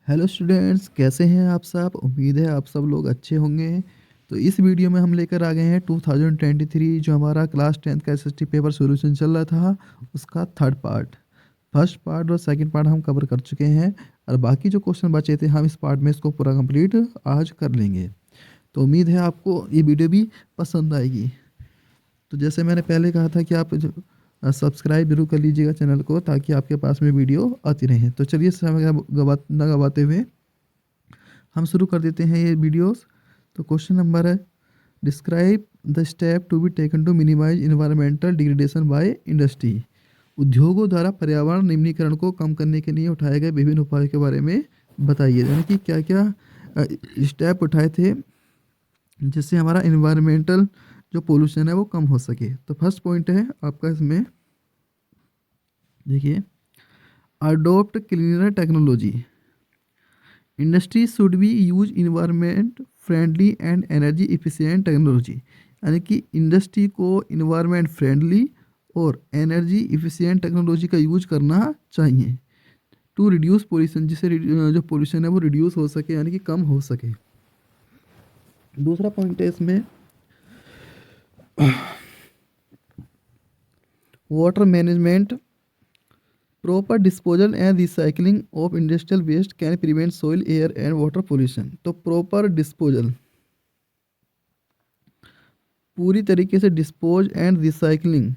Hello students, कैसे हैं आप सब। उम्मीद है आप सब लोग अच्छे होंगे। तो इस वीडियो में हम लेकर आ गए हैं 2023 जो हमारा क्लास 10th का एसएसटी पेपर सॉल्यूशन चल रहा था उसका थर्ड पार्ट। फर्स्ट पार्ट और सेकंड पार्ट हम कवर कर चुके हैं और बाकी जो क्वेश्चन बचे थे हम इस पार्ट में इसको पूरा कंप्लीट आज कर लेंगे। तो उम्मीद है आपको ये वीडियो भी पसंद आएगी। तो जैसे मैंने पहले कहा था कि आप सब्सक्राइब जरूर कर लीजिएगा चैनल को ताकि आपके पास में वीडियो आती रहे। तो चलिए समय न गवाते हुए हम शुरू कर देते हैं ये वीडियोस। तो क्वेश्चन नंबर है, describe the step to be taken to minimize environmental degradation by industry. उद्योगों द्वारा पर्यावरण निम्नीकरण को कम करने के लिए उठाए गए विभिन्न उपायों के बारे में बताइए, यानी कि क्या क्या स्टेप उठाए थे जिससे हमारा इन्वायरमेंटल जो पोल्यूशन है वो कम हो सके। तो फर्स्ट पॉइंट है आपका इसमें, देखिए, adopt cleaner technology. Industry should be use environment friendly and energy efficient technology, यानी कि इंडस्ट्री को इन्वायरमेंट फ्रेंडली और एनर्जी इफिशिएंट टेक्नोलॉजी का यूज करना चाहिए टू रिड्यूस पोल्यूशन, जिससे जो पोल्यूशन है वो रिड्यूस हो सके, यानी कि कम हो सके। दूसरा पॉइंट है इसमें, water management, proper disposal and recycling of industrial waste can prevent soil air and water pollution. तो प्रॉपर डिस्पोजल, पूरी तरीके से dispose and recycling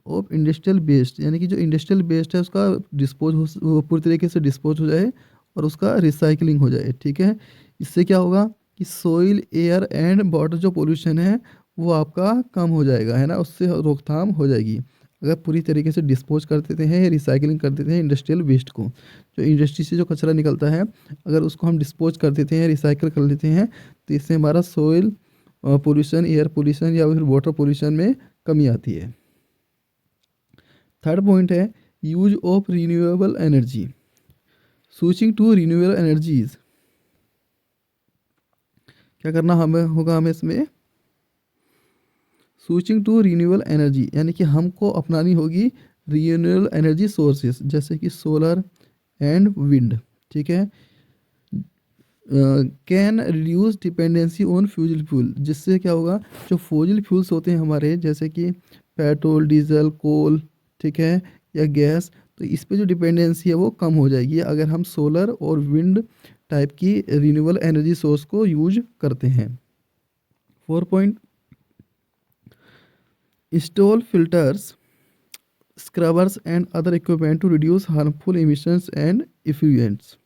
of industrial waste, यानी कि जो इंडस्ट्रियल वेस्ट है उसका डिस्पोज हो, पूरी तरीके से डिस्पोज हो जाए और उसका रिसाइकलिंग हो जाए। ठीक है, इससे क्या होगा कि सोइल एयर एंड वाटर जो पोल्यूशन है वो आपका कम हो जाएगा, है ना, उससे रोकथाम हो जाएगी अगर पूरी तरीके से डिस्पोज कर देते हैं, रिसाइकलिंग कर देते हैं इंडस्ट्रियल वेस्ट को। जो इंडस्ट्री से जो कचरा निकलता है अगर उसको हम डिस्पोज कर देते हैं, रिसाइकिल कर लेते हैं, तो इससे हमारा सोइल पोल्यूशन, एयर पोल्यूशन या फिर वाटर पोल्यूशन में कमी आती है। थर्ड पॉइंट है, use of renewable energy, switching to renewable energies. क्या करना हमें इसमें, स्विचिंग टू रिन्यूएबल एनर्जी, यानी कि हमको अपनानी होगी रिन्यूएबल एनर्जी सोर्सेस जैसे कि सोलर एंड विंड। ठीक है, can reduce dependency on fossil fuel, जिससे क्या होगा, जो फ्यूजल फ्यूल्स होते हैं हमारे जैसे कि पेट्रोल, डीजल, कोल, ठीक है, या गैस, तो इस पे जो डिपेंडेंसी है वो कम हो जाएगी अगर हम सोलर और विंड टाइप की रिन्यूएबल एनर्जी सोर्स को यूज करते हैं। 4 point, install filters, scrubbers and other equipment to reduce harmful emissions and effluents.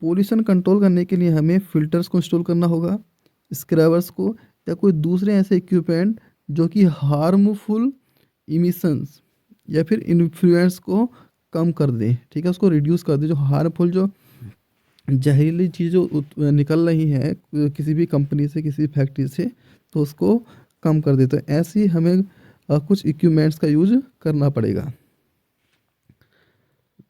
Pollution control करने के लिए हमें फिल्टर्स को इंस्टॉल करना होगा, स्क्रबर्स को, या कोई दूसरे ऐसे इक्विपमेंट जो कि हार्मफुल इमिशंस या फिर इन्फ्लुएंस को कम कर दे। ठीक है, उसको रिड्यूस कर दे, जो हार्मफुल, जो जहरीली चीज़ें निकल रही हैं किसी भी कंपनी से, किसी भी फैक्ट्री से, तो उसको कम कर दे। तो ऐसे ही हमें कुछ इक्विपमेंट्स का यूज करना पड़ेगा।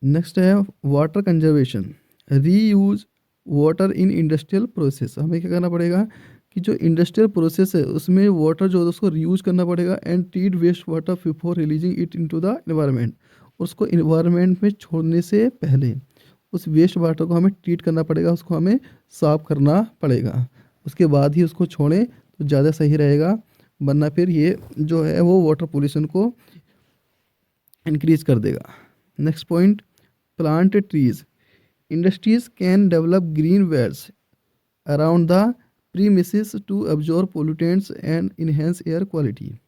नेक्स्ट है water conservation, reuse water in industrial process. हमें क्या करना पड़ेगा कि जो इंडस्ट्रियल प्रोसेस है उसमें वाटर जो है उसको रीयूज करना पड़ेगा and treat waste water before releasing it into the environment. उसको एनवायरनमेंट में छोड़ने से पहले उस वेस्ट वाटर को हमें ट्रीट करना पड़ेगा, उसको हमें साफ करना पड़ेगा, उसके बाद ही उसको छोड़ें तो ज़्यादा सही रहेगा, वरना फिर ये जो है वो वाटर पोल्यूशन को इंक्रीज कर देगा। Next point, plant trees, industries can develop green belts around the premises to absorb pollutants and enhance air quality.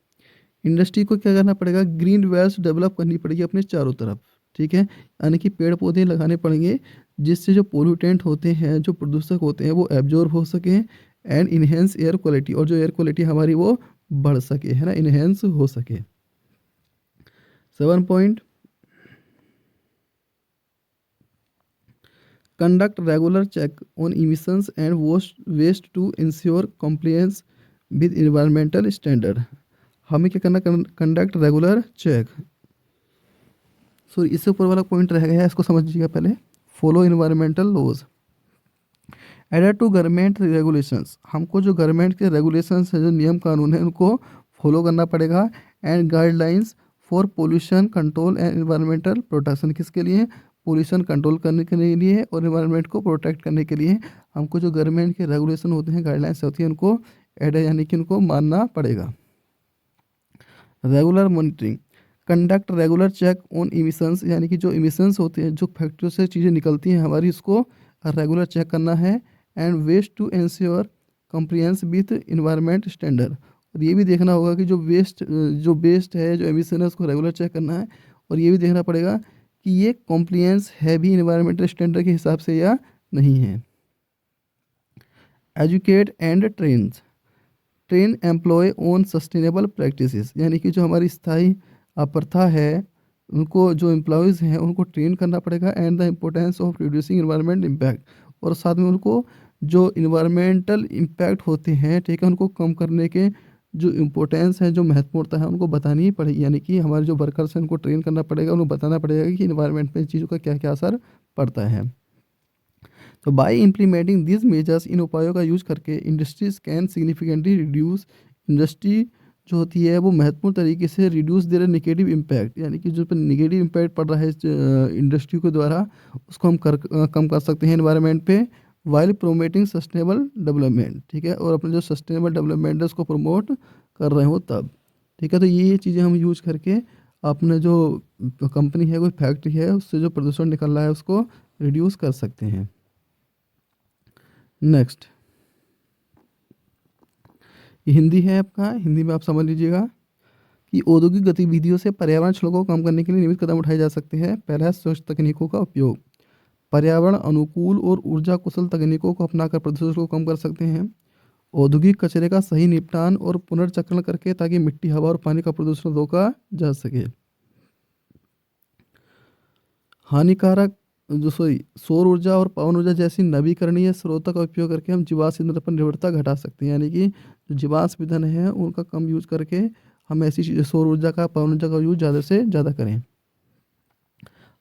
Industry को क्या करना पड़ेगा, ग्रीन बेल्ट्स डेवलप करनी पड़ेगी अपने चारों तरफ। ठीक है, यानी कि पेड़ पौधे लगाने पड़ेंगे जिससे जो पोल्यूटेंट होते हैं, जो प्रदूषक होते हैं वो एब्जॉर्ब हो सके एंड इन्हेंस एयर क्वालिटी, और जो एयर क्वालिटी हमारी वो बढ़ सके, है ना, इन्हेंस हो सके। 7 point, conduct regular check on emissions and waste to ensure compliance with environmental standard। हमें क्या करना, कंडक्ट रेगुलर चेक। सो इससे ऊपर वाला पॉइंट रह गया है, इसको समझिएगा पहले। Follow environmental laws, adhere to government regulations, हमको जो गवर्नमेंट के रेगुलेशंस है, जो नियम कानून है, उनको फॉलो करना पड़ेगा। And guidelines for pollution control and environmental protection, किसके लिए, पोल्यूशन कंट्रोल करने के लिए और एनवायरनमेंट को प्रोटेक्ट करने के लिए हमको जो गवर्नमेंट के रेगुलेशन होते हैं, गाइडलाइंस होती हैं, उनको यानी कि उनको मानना पड़ेगा। Regular monitoring, conduct regular check on emissions, यानी कि जो इमिशंस होते हैं, जो फैक्ट्रियों से चीज़ें निकलती हैं हमारी, उसको रेगुलर चेक करना है। And waste to ensure compliance with environment standard, और ये भी देखना होगा कि जो वेस्ट है, जो एमिशन है, उसको रेगुलर चेक करना है। और ये भी देखना पड़ेगा कि ये कॉम्प्लियंस है भी इन्वायरमेंटल स्टैंडर्ड के हिसाब से या नहीं है। Educate and train employ on sustainable practices, यानी कि जो हमारी स्थायी प्रथा है, उनको जो एम्प्लॉयज़ हैं उनको ट्रेन करना पड़ेगा। And the importance of reducing environment impact, और साथ में उनको जो इन्वायरमेंटल इम्पैक्ट होते हैं, ठीक है, उनको कम करने के जो इम्पोर्टेंस है, जो महत्वपूर्णता है, उनको बतानी ही पड़ेगी। यानी कि हमारे जो वर्कर्स हैं उनको ट्रेन करना पड़ेगा, उनको बताना पड़ेगा कि इन्वायरमेंट में चीज़ों का क्या क्या असर पड़ता है। तो बाय इम्प्लीमेंटिंग दिस मेजर्स, इन उपायों का यूज करके industries can significantly reduce, industry जो होती है वो महत्वपूर्ण तरीके से रिड्यूस देयर नेगेटिव इम्पैक्ट, यानी कि जो पर नेगेटिव इम्पैक्ट पड़ रहा है इंडस्ट्री के द्वारा, उसको हम कम कर सकते हैं एनवायरनमेंट पे, वाइल प्रोमोटिंग सस्टेनेबल डेवलपमेंट, ठीक है, और अपने जो सस्टेनेबल डेवलपमेंट है उसको प्रमोट कर रहे हो तब, ठीक है। तो ये चीज़ें हम यूज करके अपने जो कंपनी है, कोई फैक्ट्री है, उससे जो प्रदूषण निकल रहा है उसको रिड्यूस कर सकते हैं। नेक्स्ट, ये हिंदी है आपका, हिंदी में आप समझ लीजिएगा कि औद्योगिक गतिविधियों से पर्यावरण क्षरण को कम करने के लिए नियमित कदम उठाए जा सकते हैं। पहला है स्वच्छ तकनीकों का उपयोग, पर्यावरण अनुकूल और ऊर्जा कुशल तकनीकों को अपनाकर प्रदूषण को कम कर सकते हैं। औद्योगिक कचरे का सही निपटान और पुनर्चक्रण करके, ताकि मिट्टी, हवा और पानी का प्रदूषण रोका जा सके। हानिकारक जो सौर ऊर्जा और पवन ऊर्जा जैसी नवीकरणीय स्रोतों का उपयोग करके हम जीवाश्म ईंधन पर निर्भरता घटा सकते हैं। यानी कि जो जीवाश्म ईंधन है उनका कम यूज करके हम ऐसी चीज़ें, सौर ऊर्जा का, पवन ऊर्जा का यूज ज़्यादा से ज़्यादा करें।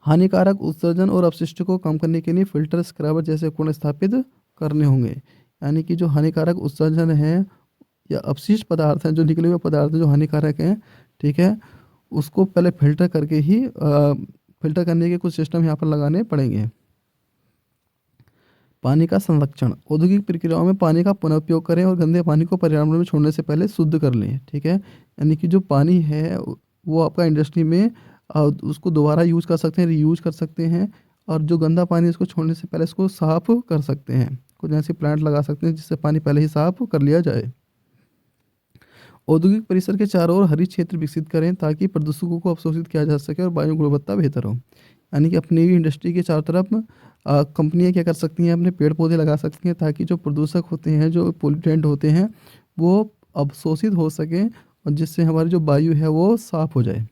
हानिकारक उत्सर्जन और अपशिष्ट को कम करने के लिए फिल्टर, स्क्रबर जैसे उपकरण स्थापित करने होंगे। यानी कि जो हानिकारक उत्सर्जन है या अपशिष्ट पदार्थ हैं, जो निकले हुए पदार्थ हैं जो हानिकारक हैं, ठीक है, उसको पहले फिल्टर करके ही फिल्टर करने के कुछ सिस्टम यहाँ पर लगाने पड़ेंगे। पानी का संरक्षण, औद्योगिक प्रक्रियाओं में पानी का पुनः उपयोग करें और गंदे पानी को पर्यावरण में छोड़ने से पहले शुद्ध कर लें, ठीक है। यानी कि जो पानी है वो आपका इंडस्ट्री में उसको दोबारा यूज़ कर सकते हैं, रीयूज कर सकते हैं, और जो गंदा पानी इसको छोड़ने से पहले इसको साफ़ कर सकते हैं। कुछ ऐसे प्लांट लगा सकते हैं जिससे पानी पहले ही साफ़ कर लिया जाए। औद्योगिक परिसर के चारों ओर हरित क्षेत्र विकसित करें ताकि प्रदूषकों को अवशोषित किया जा सके और वायु गुणवत्ता बेहतर हो। यानी कि अपनी भी इंडस्ट्री के चारों तरफ कंपनियां क्या कर सकती हैं, अपने पेड़ पौधे लगा सकती हैं, ताकि जो प्रदूषक होते हैं, जो पोल्यूटेंट होते हैं, वो अवशोषित हो सकें, और जिससे हमारी जो वायु है वो साफ हो जाए।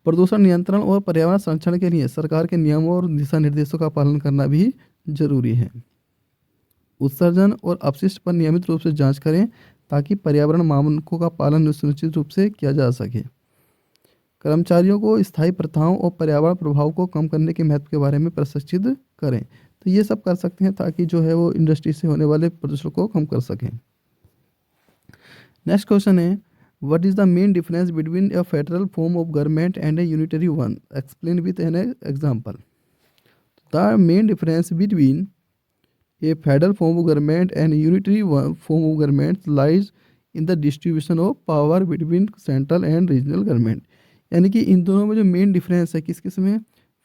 प्रदूषण नियंत्रण और पर्यावरण संरक्षण के लिए सरकार के नियमों और दिशा निर्देशों का पालन करना भी जरूरी है। उत्सर्जन और अपशिष्ट पर नियमित रूप से जांच करें ताकि पर्यावरण मानकों का पालन सुनिश्चित रूप से किया जा सके। कर्मचारियों को स्थायी प्रथाओं और पर्यावरण प्रभाव को कम करने के महत्व के बारे में प्रशिक्षित करें। तो ये सब कर सकते हैं ताकि जो है वो इंडस्ट्री से होने वाले प्रदूषण को कम कर सकें। नेक्स्ट क्वेश्चन है, what is the main difference between a federal form of government and A unitary one, explain with an example. The main difference between a federal form of government and unitary form of government lies in the distribution of power between central and regional government। यानी कि इन दोनों में जो main difference है किस किस में,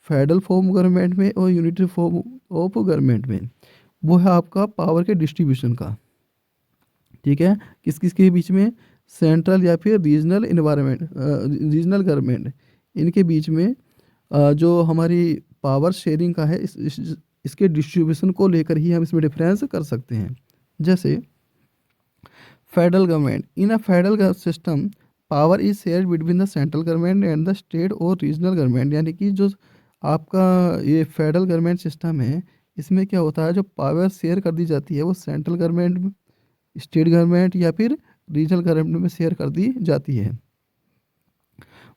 federal form government में और यूनिटरी फॉर्म ऑफ गवर्नमेंट में, वो है आपका पावर के डिस्ट्रीब्यूशन का, ठीक है। किस किस के बीच में, सेंट्रल या फिर रीजनल इन्वायरमेंट, रीजनल गवर्नमेंट, इनके बीच में जो हमारी पावर शेयरिंग का है, इसके डिस्ट्रीब्यूशन को लेकर ही हम इसमें डिफरेंस कर सकते हैं। जैसे federal government, in a federal system power is shared between the central government and the state और रीजनल गवर्नमेंट। यानी कि जो आपका ये फेडरल गवर्नमेंट सिस्टम है, इसमें क्या होता है, जो पावर शेयर कर दी जाती है वो सेंट्रल गवर्नमेंट, स्टेट गवर्नमेंट या फिर रीजनल गवर्नमेंट में शेयर कर दी जाती है।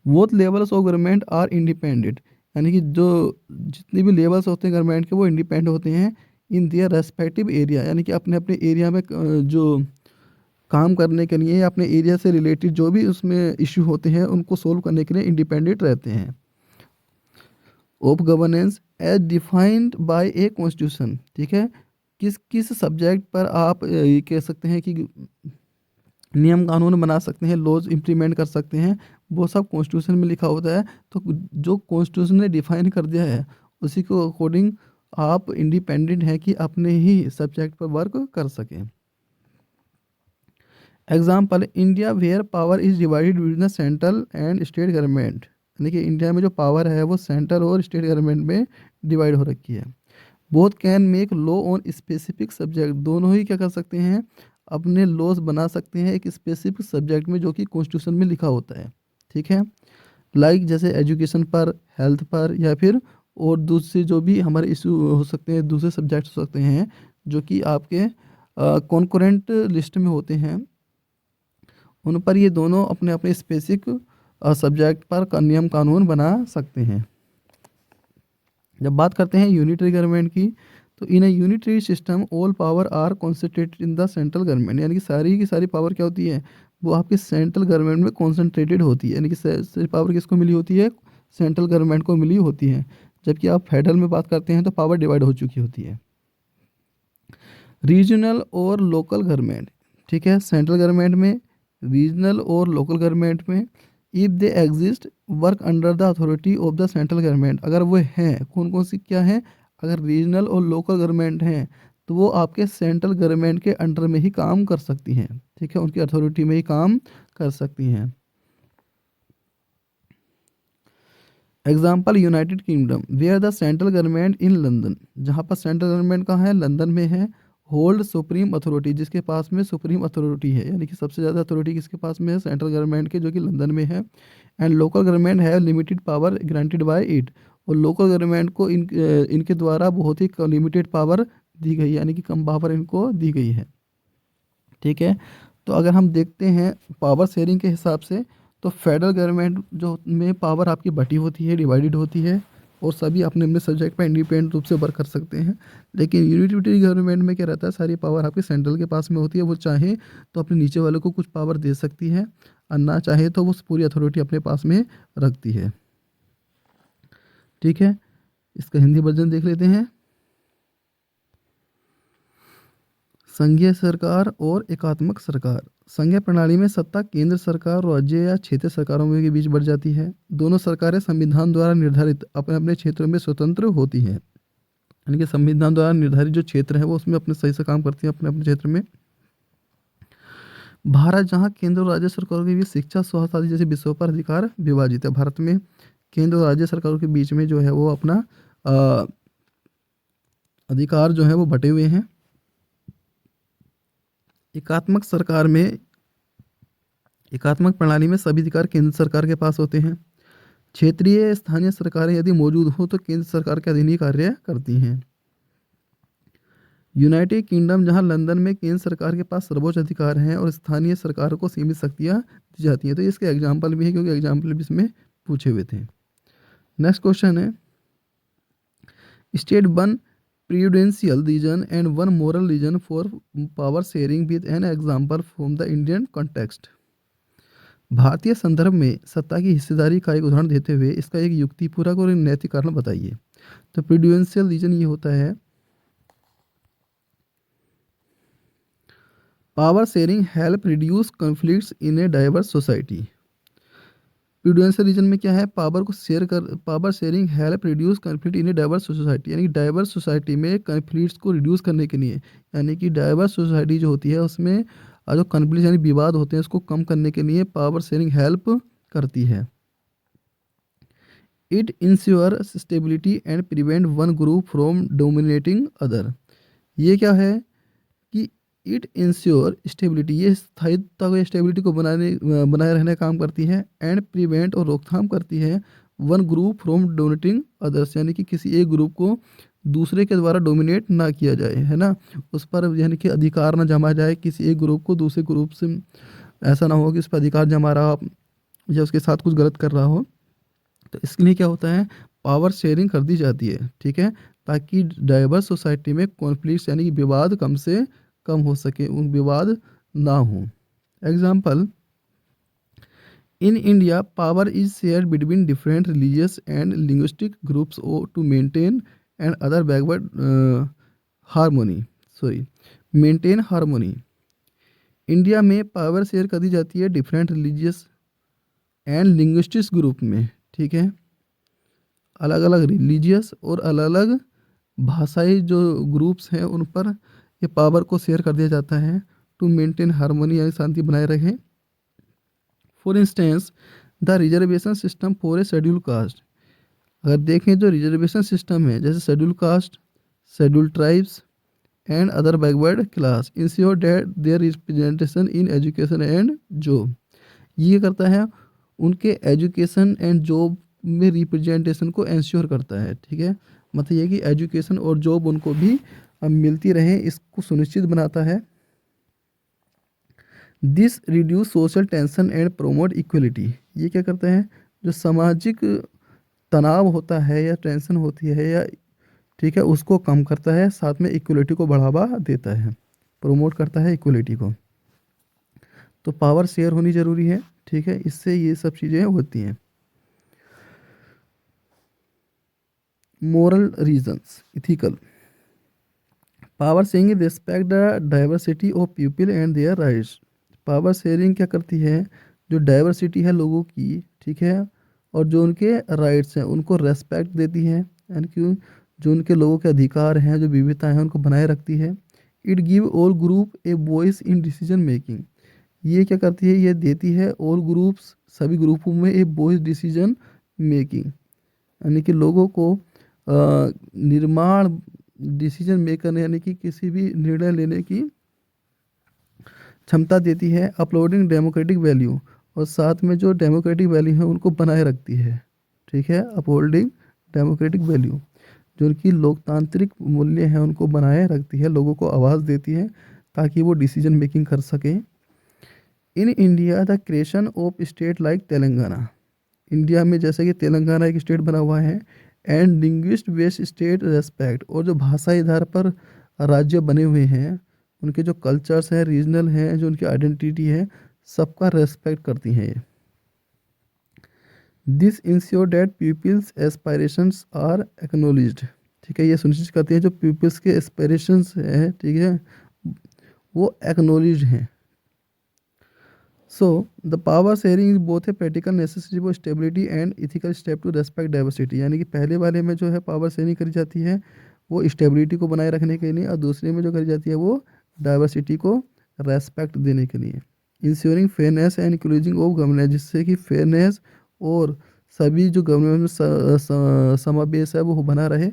Both levels of government are independent, यानी कि जो जितने भी लेवल्स होते हैं गवर्नमेंट के वो इंडिपेंडेंट होते हैं इन दियर रेस्पेक्टिव एरिया। यानी कि अपने अपने एरिया में जो काम करने के लिए, अपने एरिया से रिलेटेड जो भी उसमें इश्यू होते हैं उनको सोल्व करने के लिए इंडिपेंडेंट रहते हैं। Of governance as defined by a constitution. ठीक है, किस किस सब्जेक्ट पर आप ये कह सकते हैं कि नियम कानून बना सकते हैं, लॉज इम्प्लीमेंट कर सकते हैं, वो सब कॉन्स्टिट्यूशन में लिखा होता है। तो जो कॉन्स्टिट्यूशन ने डिफाइन कर दिया है उसी को अकॉर्डिंग आप इंडिपेंडेंट हैं कि अपने ही सब्जेक्ट पर वर्क कर सकें। Example, India where power is divided between the central and state government, यानी कि इंडिया में जो पावर है वो सेंट्रल और स्टेट गवर्नमेंट में डिवाइड हो रखी है। Both can make law on specific subject, दोनों ही क्या कर सकते हैं, अपने लॉज बना सकते हैं एक स्पेसिफिक सब्जेक्ट में जो कि कॉन्स्टिट्यूशन में लिखा होता है। ठीक है, लाइक जैसे एजुकेशन पर, हेल्थ पर, या फिर और दूसरे जो भी हमारे इशू हो सकते हैं, दूसरे सब्जेक्ट हो सकते हैं जो कि आपके कॉन्करेंट लिस्ट में होते हैं, उन पर ये दोनों अपने अपने स्पेसिफिक सब्जेक्ट पर नियम कानून बना सकते हैं। जब बात करते हैं यूनिटरी गवर्नमेंट की, तो in a unitary system all power are concentrated in the central government, यानी कि सारी की सारी पावर क्या होती है, वो आपके सेंट्रल गवर्नमेंट में कॉन्सेंट्रेटेड होती है, यानी कि सारी पावर किसको मिली होती है, सेंट्रल गवर्नमेंट को मिली होती है। जबकि आप फेडरल में बात करते हैं तो पावर डिवाइड हो चुकी होती है। रीजनल और लोकल गवर्नमेंट, ठीक है, सेंट्रल गवर्नमेंट में, रीजनल और लोकल गवर्नमेंट में, if they exist work under the authority of the central government, अगर वो हैं, कौन कौन सी क्या है, अगर रीजनल और लोकल गवर्नमेंट हैं तो वो आपके सेंट्रल गवर्नमेंट के अंडर में ही काम कर सकती हैं। ठीक है, उनकी अथॉरिटी में ही काम कर सकती हैं। Example, United Kingdom where the central government in London, जहाँ पर सेंट्रल गवर्नमेंट कहाँ है, लंदन में है, होल्ड सुप्रीम अथॉरिटी, जिसके पास में सुप्रीम अथॉरिटी है, यानी कि सबसे ज़्यादा अथॉरिटी किसके पास में है, सेंट्रल गवर्नमेंट के, जो कि लंदन में है। एंड लोकल गवर्नमेंट है limited power granted by it, और लोकल गवर्नमेंट को इनके द्वारा बहुत ही लिमिटेड पावर दी गई है, यानी कि कम पावर इनको दी गई है। ठीक है, तो अगर हम देखते हैं पावर शेयरिंग के हिसाब से, तो फेडरल गवर्नमेंट जो में पावर आपकी बटी होती है, डिवाइडेड होती है, और सभी अपने अपने सब्जेक्ट पर इंडिपेंडेंट रूप से वर्क कर सकते हैं। लेकिन यूनिटरी गवर्नमेंट में क्या रहता है, सारी पावर आपके सेंट्रल के पास में होती है, वो चाहे तो अपने नीचे वालों को कुछ पावर दे सकती है, और ना चाहे तो वो पूरी अथॉरिटी अपने पास में रखती है। ठीक है, इसका हिंदी वर्जन देख लेते हैं। संघीय सरकार और एकात्मक सरकार, संघीय प्रणाली में सत्ता केंद्र सरकार, राज्य या क्षेत्रीय सरकारों के बीच बढ़ जाती है। दोनों सरकारें संविधान द्वारा निर्धारित अपने अपने क्षेत्रों में स्वतंत्र होती हैं, यानी कि संविधान द्वारा निर्धारित जो क्षेत्र है वो उसमें अपने सही से काम करती हैं अपने अपने क्षेत्र में। भारत, जहाँ केंद्र और राज्य सरकारों के बीच शिक्षा, स्वास्थ्य आदि जैसे विषयों पर अधिकार विभाजित है। भारत में केंद्र और राज्य सरकारों के बीच में जो है वो अपना अधिकार जो है वो बटे हुए हैं। एकात्मक सरकार में, एकात्मक प्रणाली में सभी अधिकार केंद्र सरकार के पास होते हैं। क्षेत्रीय स्थानीय सरकारें यदि मौजूद हो तो केंद्र सरकार के अधीन ही कार्य करती हैं। यूनाइटेड किंगडम, जहां लंदन में केंद्र सरकार के पास सर्वोच्च अधिकार हैं और स्थानीय सरकार को सीमित शक्तियां दी जाती हैं। तो इसके एग्जाम्पल भी है, क्योंकि एग्जाम्पल भी इसमें पूछे हुए थे। नेक्स्ट क्वेश्चन है, state one prudential reason and one moral reason for power sharing with an example from the Indian context. भारतीय संदर्भ में सत्ता की हिस्सेदारी का एक उदाहरण देते हुए इसका एक युक्तिपूर्वक और नैतिक कारण बताइए। तो प्रूडेंशियल रीजन ये होता है, power sharing help reduce conflicts in a diverse society. Prudential reason में क्या है, power sharing help reduce conflict in a diverse society, यानी कि डाइवर्स सोसाइटी में कॉन्फ्लिक्ट्स को रिड्यूस करने के लिए, यानी कि डाइवर्स सोसाइटी जो होती है उसमें जो कॉन्फ्लिक्ट यानी विवाद होते हैं उसको कम करने के लिए पावर शेयरिंग हेल्प करती है। It ensure stability and prevent one group from dominating other. ये क्या है कि इट इंश्योर स्टेबिलिटी, ये स्थायित्व को, स्टेबिलिटी को बनाए रहने का काम करती है। एंड प्रिवेंट, और रोकथाम करती है, one group from dominating others, यानी कि किसी एक ग्रुप को दूसरे के द्वारा डोमिनेट ना किया जाए, है ना, उस पर यानी कि अधिकार ना जमा जाए किसी एक ग्रुप को दूसरे ग्रुप से, ऐसा ना हो कि उस पर अधिकार जमा रहा या उसके साथ कुछ गलत कर रहा हो। तो इसके लिए क्या होता है, पावर शेयरिंग कर दी जाती है। ठीक है, ताकि डाइवर्स सोसाइटी में कॉन्फ्लिक्ट्स यानी कि विवाद कम से कम हो सके, उन विवाद ना हो। Example, In India, power is shared between different religious and linguistic groups to maintain and other backward harmony. Sorry, maintain harmony. India में पावर शेयर कर दी जाती है different religious and linguistics group में, ठीक है। अलग अलग रिलीजियस और अलग अलग भाषाई जो ग्रुप्स हैं उन पर ये पावर को शेयर कर दिया जाता है टू मेंटेन हार्मोनी यानी शांति बनाए रखें। For instance the reservation system for a schedule caste, अगर देखें जो रिजर्वेशन सिस्टम है जैसे schedule caste, schedule tribes and other backward class ensure that their representation in education and job, ये करता है उनके एजुकेशन एंड जॉब में रिप्रेजेंटेशन को इंश्योर करता है, ठीक है। मतलब ये कि एजुकेशन और जॉब उनको भी मिलती रहे, इसको सुनिश्चित बनाता है। This reduce social tension and promote equality, ये क्या करता है जो सामाजिक तनाव होता है या टेंशन होती है या, ठीक है, उसको कम करता है, साथ में इक्वलिटी को बढ़ावा देता है, प्रोमोट करता है इक्वलिटी को। तो पावर शेयर होनी ज़रूरी है, ठीक है, इससे ये सब चीज़ें होती हैं। Moral reasons, ethical, power sharing respect the diversity of people and their rights, power sharing क्या करती है जो डाइवर्सिटी है लोगों की, ठीक है, और जो उनके राइट्स हैं उनको रेस्पेक्ट देती है, यानी कि जो उनके लोगों के अधिकार हैं, जो विविधताएं हैं उनको बनाए रखती है। It give all group a voice in decision making, ये क्या करती है ये देती है ऑल ग्रुप्स सभी ग्रुपों में ए वॉइस डिसीजन मेकिंग, यानी कि लोगों को निर्माण डिसीजन मेक करने यानी कि किसी भी निर्णय लेने की क्षमता देती है। अपलोडिंग डेमोक्रेटिक वैल्यू, और साथ में जो डेमोक्रेटिक वैल्यू है उनको बनाए रखती है, ठीक है। अपहोल्डिंग डेमोक्रेटिक वैल्यू, जो उनकी लोकतांत्रिक मूल्य हैं उनको बनाए रखती है, लोगों को आवाज़ देती है ताकि वो डिसीजन मेकिंग कर सकें। In India the creation of state like Telangana, India में जैसे कि तेलंगाना एक स्टेट बना हुआ है, and linguist based state respect, और जो भाषाई आधार पर राज्य बने हुए हैं उनके जो कल्चर्स हैं रीजनल हैं, जो उनकी आइडेंटिटी है सबका रेस्पेक्ट करती हैं ये। This ensure that people's aspirations are acknowledged, ठीक है, ये सुनिश्चित करती है जो पीपल्स के एस्पायरेशंस हैं, ठीक है, वो एक्नोलिज्ड हैं। So the power sharing is both a practical necessity for stability and ethical step to respect diversity, यानी कि पहले वाले में जो है पावर शेयरिंग करी जाती है वो स्टेबिलिटी को बनाए रखने के लिए, और दूसरे में जो करी जाती है वो डाइवर्सिटी को रेस्पेक्ट देने के लिए। Ensuring fairness and including of governance, जिससे कि फेयरनेस और सभी जो गवर्नमेंट में समावेश है वो बना रहे।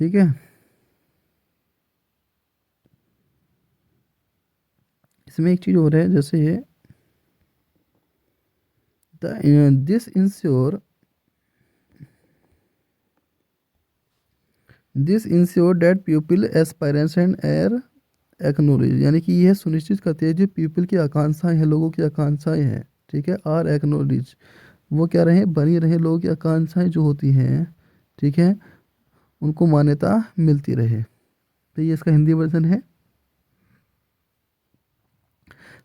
ठीक है, इसमें एक चीज़ हो रहा है जैसे ये this ensure that people aspirations and are acknowledge, यानी कि यह सुनिश्चित करती है जो पीपल की आकांक्षाएं हैं, लोगों की आकांक्षाएं हैं, ठीक है, आर एक्नोलेज, वो क्या रहे बनी रहे, लोगों की आकांक्षाएं जो होती हैं, ठीक है, उनको मान्यता मिलती रहे। तो ये इसका हिंदी वर्जन है।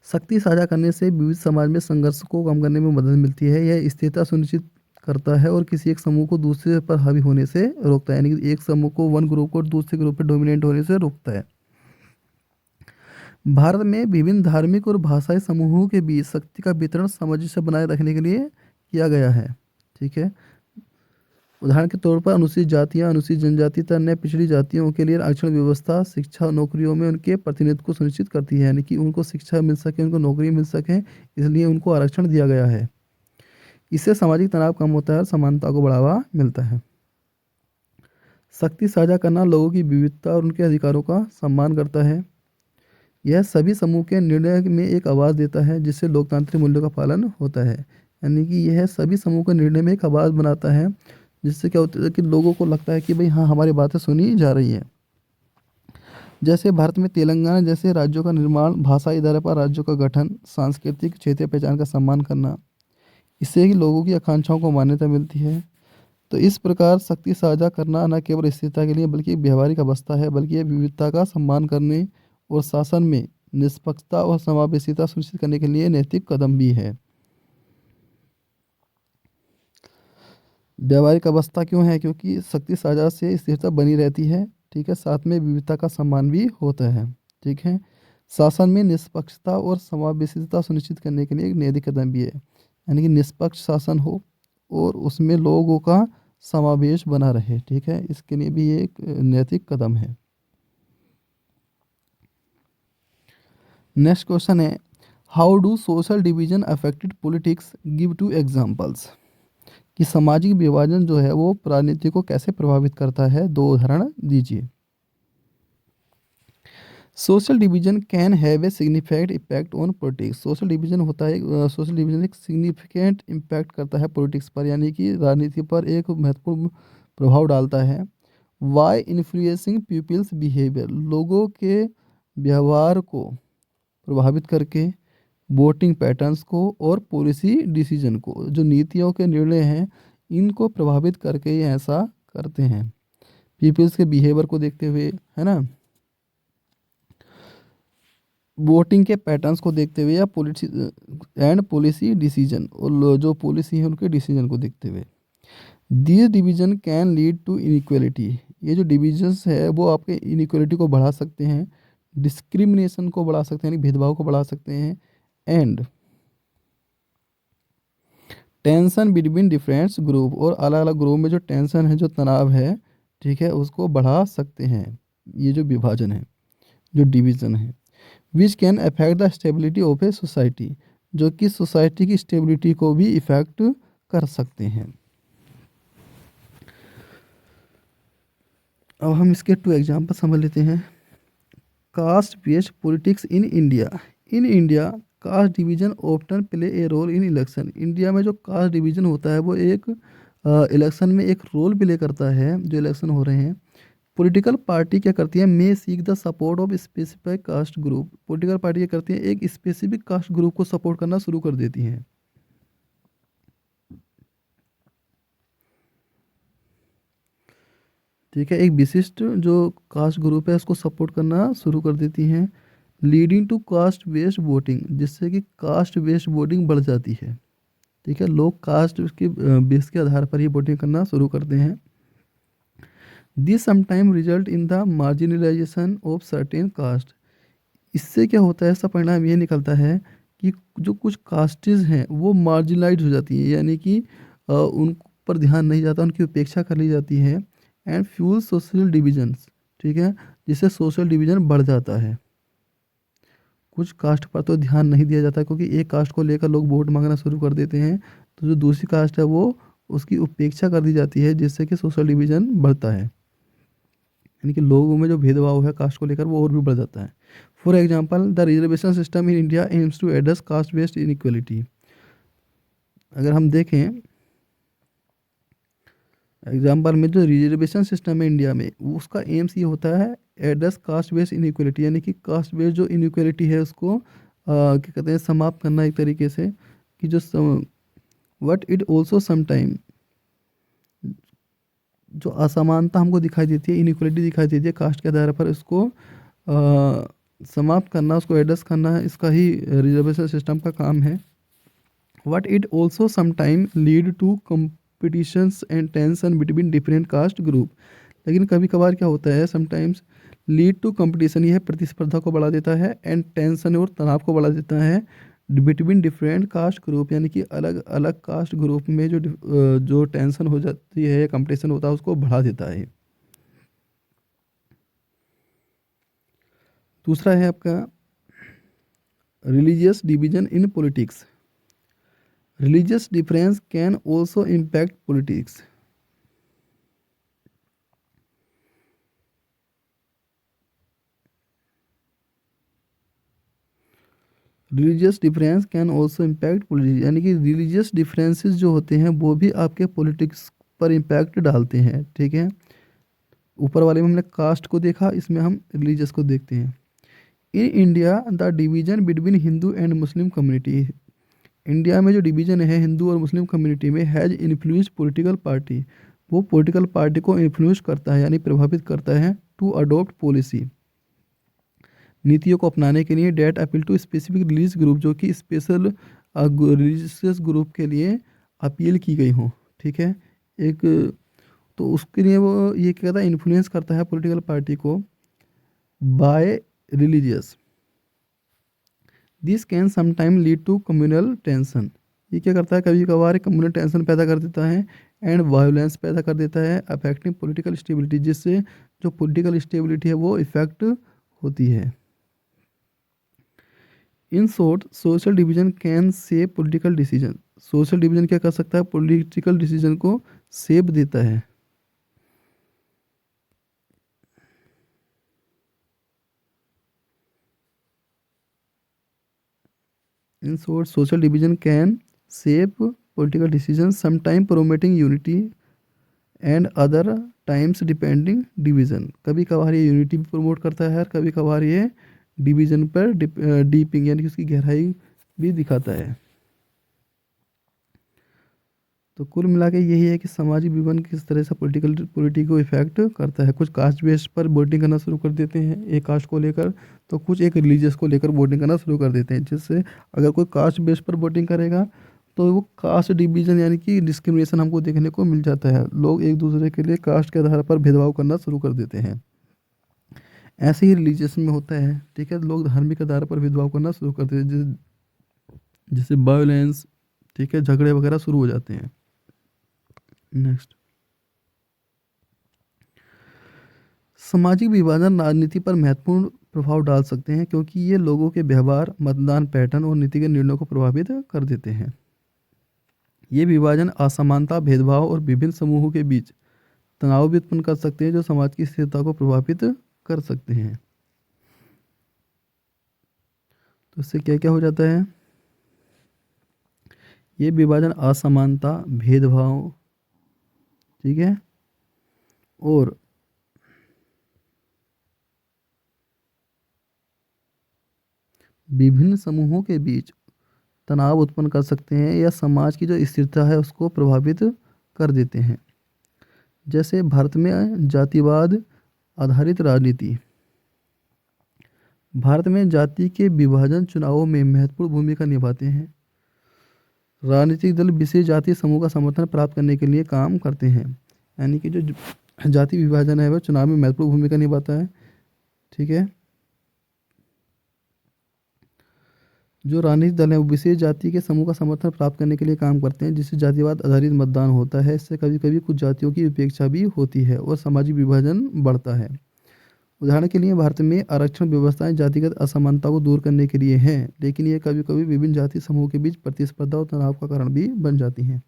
शक्ति साझा करने से विविध समाज में संघर्ष को कम करने में मदद मिलती है, यह स्थिरता सुनिश्चित करता है और किसी एक समूह को दूसरे पर हावी होने से रोकता है, यानी कि एक समूह को वन ग्रुप को दूसरे ग्रुप पर डोमिनेट होने से रोकता है। भारत में विभिन्न धार्मिक और भाषाई समूहों के बीच शक्ति का वितरण सामंजस्य बनाए रखने के लिए किया गया है, ठीक है। उदाहरण के तौर पर अनुसूचित जातियां, अनुसूचित जनजाति तथा अन्य पिछड़ी जातियों के लिए आरक्षण व्यवस्था शिक्षा और नौकरियों में उनके प्रतिनिधित्व को सुनिश्चित करती है, यानी कि उनको शिक्षा मिल सके, उनको नौकरी मिल सके, इसलिए उनको आरक्षण दिया गया है। इससे सामाजिक तनाव कम होता है और समानता को बढ़ावा मिलता है। शक्ति साझा करना लोगों की विविधता और उनके अधिकारों का सम्मान करता है। यह सभी समूह के निर्णय में एक आवाज़ देता है जिससे लोकतांत्रिक मूल्यों का पालन होता है, यानी कि यह सभी समूह के निर्णय में एक आवाज़ बनाता है जिससे क्या होता है कि लोगों को लगता है कि भाई हाँ हमारी बातें सुनी जा रही है। जैसे भारत में तेलंगाना जैसे राज्यों का निर्माण, भाषा आधार पर राज्यों का गठन, सांस्कृतिक क्षेत्रीय पहचान का सम्मान करना, इससे कि लोगों की आकांक्षाओं को मान्यता मिलती है। तो इस प्रकार शक्ति साझा करना न केवल स्थिरता के लिए बल्कि एक व्यवहारिक अवस्था है, बल्कि यह विविधता का सम्मान करने और शासन में निष्पक्षता और समावेशिता सुनिश्चित करने के लिए नैतिक कदम भी है। व्यावहारिक अवस्था क्यों है? क्योंकि शक्ति साझा से स्थिरता बनी रहती है, ठीक है, साथ में विविधता का सम्मान भी होता है, ठीक है। शासन में निष्पक्षता और समावेशिता सुनिश्चित करने के लिए एक नैतिक कदम भी है, यानी कि निष्पक्ष शासन हो और उसमें लोगों का समावेश बना रहे, ठीक है, इसके लिए भी ये एक नैतिक कदम है। नेक्स्ट क्वेश्चन है, how do social division affected politics, give to examples. कि सामाजिक विभाजन जो है वो राजनीति को कैसे प्रभावित करता है, दो उदाहरण दीजिए। Social division can have a significant impact on politics. Social division होता है, सोशल डिवीजन एक सिग्निफिकेंट इम्पैक्ट करता है पॉलिटिक्स पर, यानी कि राजनीति पर एक महत्वपूर्ण प्रभाव डालता है। वाई इन्फ्लुएंसिंग पीपल्स बिहेवियर, लोगों के व्यवहार को प्रभावित करके, वोटिंग पैटर्न्स को और पॉलिसी डिसीजन को, जो नीतियों के निर्णय हैं इनको प्रभावित करके ये ऐसा करते हैं। पीपल्स के बिहेवियर को देखते हुए, है ना, वोटिंग के पैटर्न्स को देखते हुए, या पॉलिसी एंड पॉलिसी डिसीजन, और जो पॉलिसी है उनके डिसीजन को देखते हुए। This division can lead to inequality, ये जो डिविजन्स है वो आपके इनइक्वलिटी को बढ़ा सकते हैं, डिस्क्रिमिनेशन को बढ़ा सकते हैं, यानी भेदभाव को बढ़ा सकते हैं, and tension between different group, और अलग अलग ग्रुप में जो टेंशन है, जो तनाव है, ठीक है, उसको बढ़ा सकते हैं। ये जो विभाजन है, जो डिवीज़न है, which can affect the stability of a society, जो कि सोसाइटी की स्टेबिलिटी को भी इफेक्ट कर सकते हैं। अब हम इसके टू एग्जाम्पल समझ लेते हैं। Caste based politics in India. In India caste division often play a role in election. India में जो कास्ट डिवीजन होता है वो एक इलेक्शन में एक रोल प्ले करता है, जो इलेक्शन हो रहे हैं। पॉलिटिकल पार्टी क्या करती है, may seek the support of specific caste group. Political party क्या करती है, एक स्पेसिफिक कास्ट ग्रुप को सपोर्ट करना शुरू कर देती हैं, ठीक है, एक विशिष्ट जो कास्ट ग्रुप है उसको सपोर्ट करना शुरू कर देती हैं। Leading to caste based voting, जिससे कि कास्ट बेस्ड वोटिंग बढ़ जाती है, ठीक है, लोग कास्ट के बेस के आधार पर ही वोटिंग करना शुरू करते हैं। This sometime result in the marginalization of certain caste. इससे क्या होता है, ऐसा परिणाम ये निकलता है कि जो कुछ कास्टेज हैं वो मार्जिनलाइज हो जाती है, यानी कि उन पर ध्यान नहीं जाता, उनकी उपेक्षा कर ली जाती है। एंड फ्यूल सोशल डिविजन्स, ठीक है, जिससे सोशल डिवीजन बढ़ जाता है। कुछ कास्ट पर तो ध्यान नहीं दिया जाता, क्योंकि एक कास्ट को लेकर लोग वोट मांगना शुरू कर देते हैं, तो जो दूसरी कास्ट है वो उसकी उपेक्षा कर दी जाती है, जिससे कि सोशल डिवीजन बढ़ता है, यानी कि लोगों में जो भेदभाव है कास्ट को लेकर वो और भी बढ़ जाता है। For example the reservation system in India aims to address caste based inequality. अगर हम देखें एग्जाम्पल में, जो रिजर्वेशन सिस्टम है इंडिया में, उसका एम्स ये होता है एड्रेस कास्ट बेस्ड इनइक्वलिटी, यानी कि कास्ट बेस्ड जो इनइक्वलिटी है उसको क्या कहते हैं, समाप्त करना एक तरीके से, कि जो वट इट ऑल्सो समटाइम, जो असमानता हमको दिखाई देती है, इनइक्वलिटी दिखाई देती है कास्ट के आधार पर, इसको समाप्त करना, उसको एड्रेस करना है, इसका ही रिजर्वेशन सिस्टम का काम है। But it also sometime lead to competitions and tension between different caste group. लेकिन कभी कभार क्या होता है, समटाइम्स लीड टू कंपटीशन, यह प्रतिस्पर्धा को बढ़ा देता है, एंड टेंशन और तनाव को बढ़ा देता है बिटवीन डिफरेंट कास्ट ग्रुप, यानी कि अलग अलग कास्ट ग्रुप में जो टेंशन हो जाती है, कंपटीशन होता है, उसको बढ़ा देता है। दूसरा है आपका religious division in politics. Religious difference can also impact politics. Religious difference can also impact politics, यानी कि रिलीजियस डिफरेंसेस जो होते हैं वो भी आपके पॉलिटिक्स पर इम्पैक्ट डालते हैं, ठीक है। ऊपर वाले में हमने कास्ट को देखा, इसमें हम रिलीजियस को देखते हैं। In India the division between Hindu and Muslim community. India में जो डिवीजन है हिंदू और मुस्लिम कम्युनिटी में, हैज़ इन्फ्लुएंस्ड पॉलिटिकल पार्टी, वो पॉलिटिकल पार्टी को इन्फ्लुएंस करता है यानी प्रभावित करता है टू अडॉप्ट पॉलिसी, नीतियों को अपनाने के लिए। That appeal to specific religious group, जो कि स्पेशल रिलीजियस ग्रुप के लिए अपील की गई हो, ठीक है। एक तो उसके लिए वो ये क्या कहता है, इन्फ्लुएंस करता है पॉलिटिकल पार्टी को by religious. This can sometime lead to communal tension, ये क्या करता है, कभी कभार कम्युनल टेंशन पैदा कर देता है एंड वायोलेंस पैदा कर देता है, अफेक्टिंग पॉलिटिकल स्टेबिलिटी, जिससे जो पॉलिटिकल स्टेबिलिटी है वो इफेक्ट होती है। In short, social division can shape political decision, social division क्या कर सकता है, पॉलिटिकल डिसीजन को शेप देता है। In short, social division can shape political decision, sometime promoting unity and other times depending division, कभी कभार ये यूनिटी भी प्रमोट करता है और कभी कभार ये डिवीजन पर डीपिंग यानी कि उसकी गहराई भी दिखाता है। तो कुल मिला के यही है कि सामाजिक विवरण किस तरह से पॉलिटी को इफेक्ट करता है। कुछ कास्ट बेस पर वोटिंग करना शुरू कर देते हैं एक कास्ट को लेकर, तो कुछ एक रिलीजियस को लेकर वोटिंग करना शुरू कर देते हैं, जिससे अगर कोई कास्ट बेस पर वोटिंग करेगा तो वो कास्ट डिवीजन यानी कि डिस्क्रिमिनेशन हमको देखने को मिल जाता है, लोग एक दूसरे के लिए कास्ट के आधार पर भेदभाव करना शुरू कर देते हैं। ऐसे ही रिलीजियस में होता है, ठीक है, लोग धार्मिक आधार पर भेदभाव करना शुरू करते हैं, जिससे वायोलेंस, ठीक है, झगड़े वगैरह शुरू हो जाते हैं। नेक्स्ट, सामाजिक विभाजन राजनीति पर महत्वपूर्ण प्रभाव डाल सकते हैं क्योंकि ये लोगों के व्यवहार, मतदान पैटर्न और नीतिगत निर्णयों को प्रभावित कर देते हैं। ये विभाजन असमानता, भेदभाव और विभिन्न समूहों के बीच तनाव भी उत्पन्न कर सकते हैं, जो समाज की स्थिरता को प्रभावित कर सकते हैं। तो इससे क्या क्या हो जाता है, ये विभाजन असमानता, भेदभाव, ठीक है, और विभिन्न समूहों के बीच तनाव उत्पन्न कर सकते हैं या समाज की जो स्थिरता है उसको प्रभावित कर देते हैं। जैसे भारत में जातिवाद आधारित राजनीति, भारत में जाति के विभाजन चुनावों में महत्वपूर्ण भूमिका निभाते हैं। राजनीतिक दल विशेष जातीय समूह का समर्थन प्राप्त करने के लिए काम करते हैं, यानी कि जो जाति विभाजन है वह चुनाव में महत्वपूर्ण भूमिका निभाता है, ठीक है। जो राजनीतिक दल है वो विशेष जाति के समूह का समर्थन प्राप्त करने के लिए काम करते हैं, जिससे जातिवाद आधारित मतदान होता है। इससे कभी कभी कुछ जातियों की उपेक्षा भी होती है और सामाजिक विभाजन बढ़ता है। उदाहरण के लिए भारत में आरक्षण व्यवस्थाएं जातिगत असमानता को दूर करने के लिए हैं, लेकिन ये कभी कभी विभिन्न जाति समूह के बीच प्रतिस्पर्धा और तनाव का कारण भी बन जाती हैं।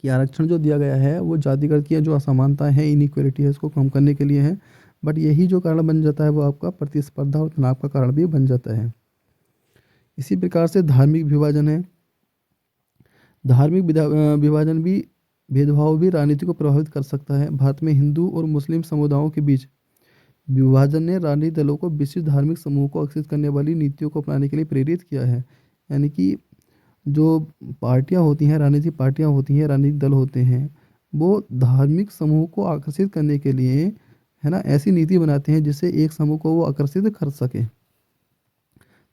कि आरक्षण जो दिया गया है वो जातिगत की जो असमानता है, इनइक्वालिटी है, उसको कम करने के लिए है, बट यही जो कारण बन जाता है वो आपका प्रतिस्पर्धा और तनाव का कारण भी बन जाता है। इसी प्रकार से धार्मिक विभाजन है, धार्मिक विभाजन भी, भेदभाव भी राजनीति को प्रभावित कर सकता है। भारत में हिंदू और मुस्लिम समुदायों के बीच विभाजन ने राजनीतिक दलों को विशिष्ट धार्मिक समूह को आकर्षित करने वाली नीतियों को अपनाने के लिए प्रेरित किया है। यानी कि जो पार्टियां होती हैं, राजनीतिक पार्टियां होती हैं, राजनीतिक दल होते हैं, वो धार्मिक समूह को आकर्षित करने के लिए, है ना, ऐसी नीति बनाते हैं जिससे एक समूह को वो आकर्षित कर सके। तो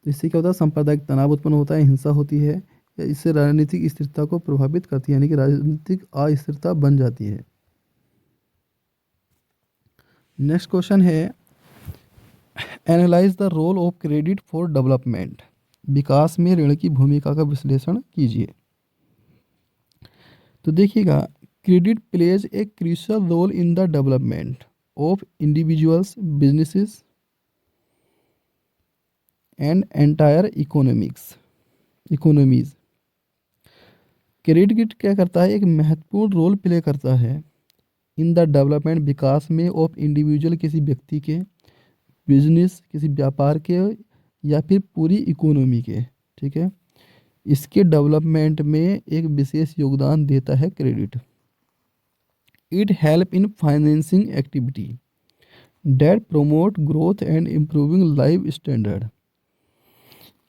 इससे क्या होता है, सांप्रदायिक तनाव उत्पन्न होता है, हिंसा होती है, या इससे राजनीतिक स्थिरता को प्रभावित करती है, यानी कि राजनीतिक अस्थिरता बन जाती है। नेक्स्ट क्वेश्चन है, analyse the role of credit for development, विकास में ऋण की भूमिका का विश्लेषण कीजिए। तो देखिएगा, credit plays a crucial role in the development of individuals, businesses and entire economies. Credit क्या करता है, एक महत्वपूर्ण रोल प्ले करता है इन द डेवलपमेंट, विकास में, ऑफ इंडिविजुअल, किसी व्यक्ति के, बिजनेस, किसी व्यापार के, या फिर पूरी इकोनॉमी के, ठीक है। इसके डेवलपमेंट में एक विशेष योगदान देता है credit. It help in financing activity that promote growth and improving life standard.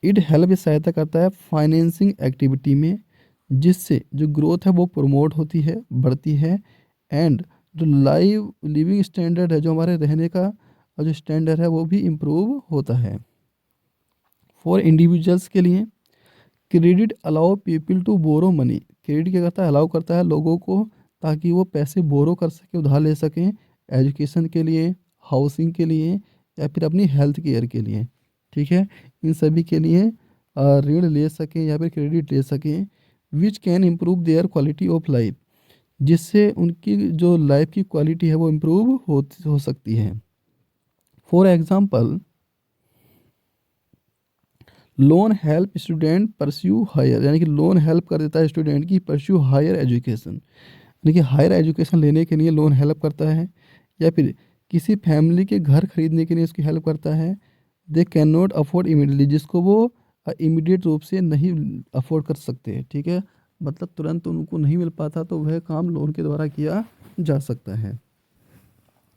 It help, सहायता करता है फाइनेंसिंग एक्टिविटी में, जिससे जो ग्रोथ है वो प्रमोट होती है, बढ़ती है, एंड जो लिविंग स्टैंडर्ड है, जो हमारे रहने का और जो स्टैंडर्ड है वो भी इम्प्रूव होता है। फॉर इंडिविजुअल्स के लिए credit allow people to borrow money, credit क्या करता है, अलाउ करता है लोगों को ताकि वो पैसे बोरो कर सके, उधार ले सकें, एजुकेशन के लिए, हाउसिंग के लिए, या फिर अपनी हेल्थ केयर के लिए। ठीक है, इन सभी के लिए ऋण ले सकें या फिर क्रेडिट ले सकें, which can improve their quality of life, जिससे उनकी जो लाइफ की क्वालिटी है वो इम्प्रूव हो सकती है। For example, loan help student pursue higher, यानी कि लोन हेल्प कर देता है स्टूडेंट की परस्यू हायर एजुकेशन, यानी कि हायर एजुकेशन लेने के लिए लोन हेल्प करता है, या फिर किसी फैमिली के घर खरीदने के लिए उसकी हेल्प करता है। They can not afford immediately, जिसको वो इमीडिएट रूप से नहीं अफोर्ड कर सकते। ठीक है, मतलब तुरंत उनको नहीं मिल पाता, तो वह काम लोन के द्वारा किया जा सकता है।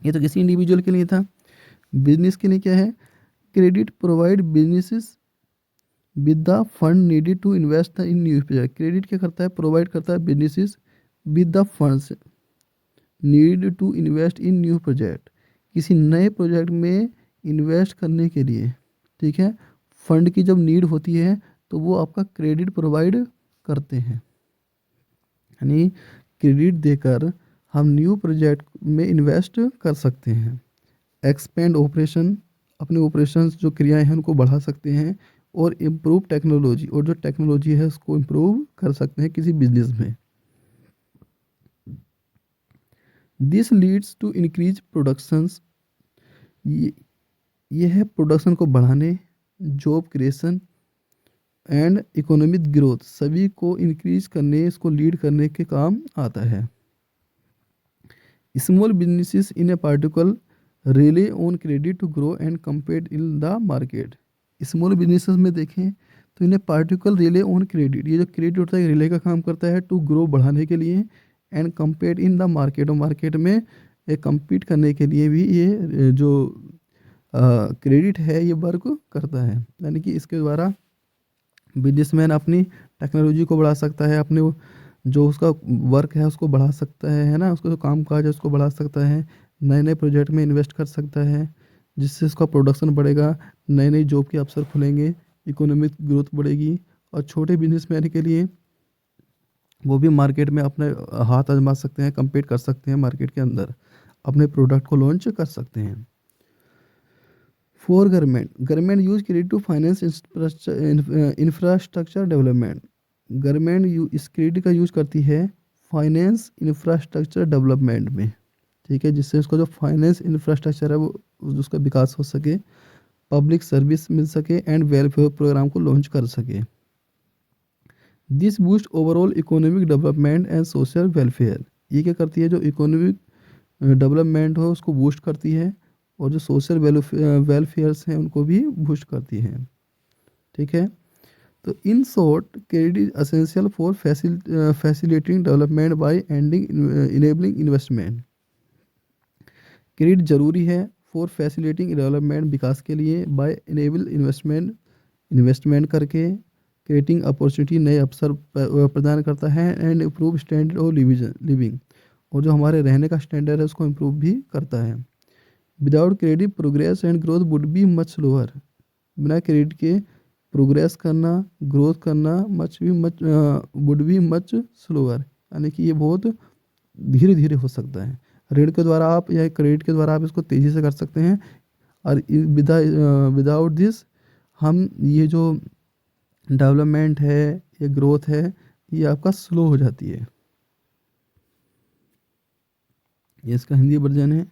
ये तो किसी इंडिविजुअल के लिए था। बिजनेस के लिए क्या है, credit provide businesses with the fund needed to invest in new project, credit क्या करता है, प्रोवाइड करता है businesses with the funds need to invest in new project, किसी नए प्रोजेक्ट में इन्वेस्ट करने के लिए। ठीक है, फंड की जब नीड होती है तो वो आपका क्रेडिट प्रोवाइड करते हैं, यानी क्रेडिट देकर हम न्यू प्रोजेक्ट में इन्वेस्ट कर सकते हैं। एक्सपेंड ऑपरेशन, अपने ऑपरेशंस जो क्रियाएं हैं उनको बढ़ा सकते हैं, और इम्प्रूव टेक्नोलॉजी, और जो टेक्नोलॉजी है उसको इम्प्रूव कर सकते हैं किसी बिजनेस में। This leads to increase productions, ये ये है प्रोडक्शन को बढ़ाने, job creation and economic growth, सभी को इंक्रीज करने, इसको लीड करने के काम आता है। Small businesses in a particular rely on credit to grow and compete in the market, small businesses में देखें तो इन्हें पार्टिकुलर रिले ऑन क्रेडिट, ये जो क्रेडिट होता है रिले का काम करता है टू ग्रो, बढ़ाने के लिए, and compete in the market, और मार्केट में कम्पीट करने के लिए भी ये जो क्रेडिट है ये वर्क करता है। यानी कि इसके द्वारा बिजनेसमैन अपनी टेक्नोलॉजी को बढ़ा सकता है, अपने जो उसका वर्क है उसको बढ़ा सकता है ना, उसका जो काम काज है उसको बढ़ा सकता है, नए नए प्रोजेक्ट में इन्वेस्ट कर सकता है, जिससे उसका प्रोडक्शन बढ़ेगा, नए नए जॉब के अवसर खुलेंगे, इकोनॉमिक ग्रोथ बढ़ेगी। और छोटे बिजनेसमैन के लिए वो भी मार्केट में अपने हाथ आजमा सकते हैं, कम्पीट कर सकते हैं मार्केट के अंदर, अपने प्रोडक्ट को लॉन्च कर सकते हैं। For government use credit to finance infrastructure development, government इस क्रेडिट का यूज करती है फाइनेंस इंफ्रास्ट्रक्चर डेवलपमेंट में। ठीक है, जिससे उसका जो फाइनेंस इंफ्रास्ट्रक्चर है वो उसका विकास हो सके, पब्लिक सर्विस मिल सके, एंड वेलफेयर प्रोग्राम को लॉन्च कर सके। This boost overall economic development and social welfare, ये क्या करती है, जो इकोनॉमिक डेवलपमेंट हो उसको बूस्ट करती है, और जो सोशल वेलफेयर्स हैं उनको भी बूस्ट करती है। ठीक है, तो in short credit is essential for facilitating development bye ending enabling investment, credit जरूरी है फॉर फैसिलिटेटिंग डेवलपमेंट, विकास के लिए, बाय इनेबल इन्वेस्टमेंट करके, क्रिएटिंग अपॉर्चुनिटी, नए अवसर प्रदान करता है, and improve standard of living, और जो हमारे रहने का स्टैंडर्ड है उसको इम्प्रूव भी करता है। Without credit progress and growth would be much slower, बिना क्रेडिट के प्रोग्रेस करना, ग्रोथ करना वुड बी मच स्लोअर, यानी कि ये बहुत धीरे धीरे हो सकता है। ऋण के द्वारा आप या क्रेडिट के द्वारा आप इसको तेज़ी से कर सकते हैं, और विदाउट दिस हम ये जो डेवलपमेंट है या ग्रोथ है ये आपका स्लो हो जाती है। ये इसका हिंदी वर्जन है।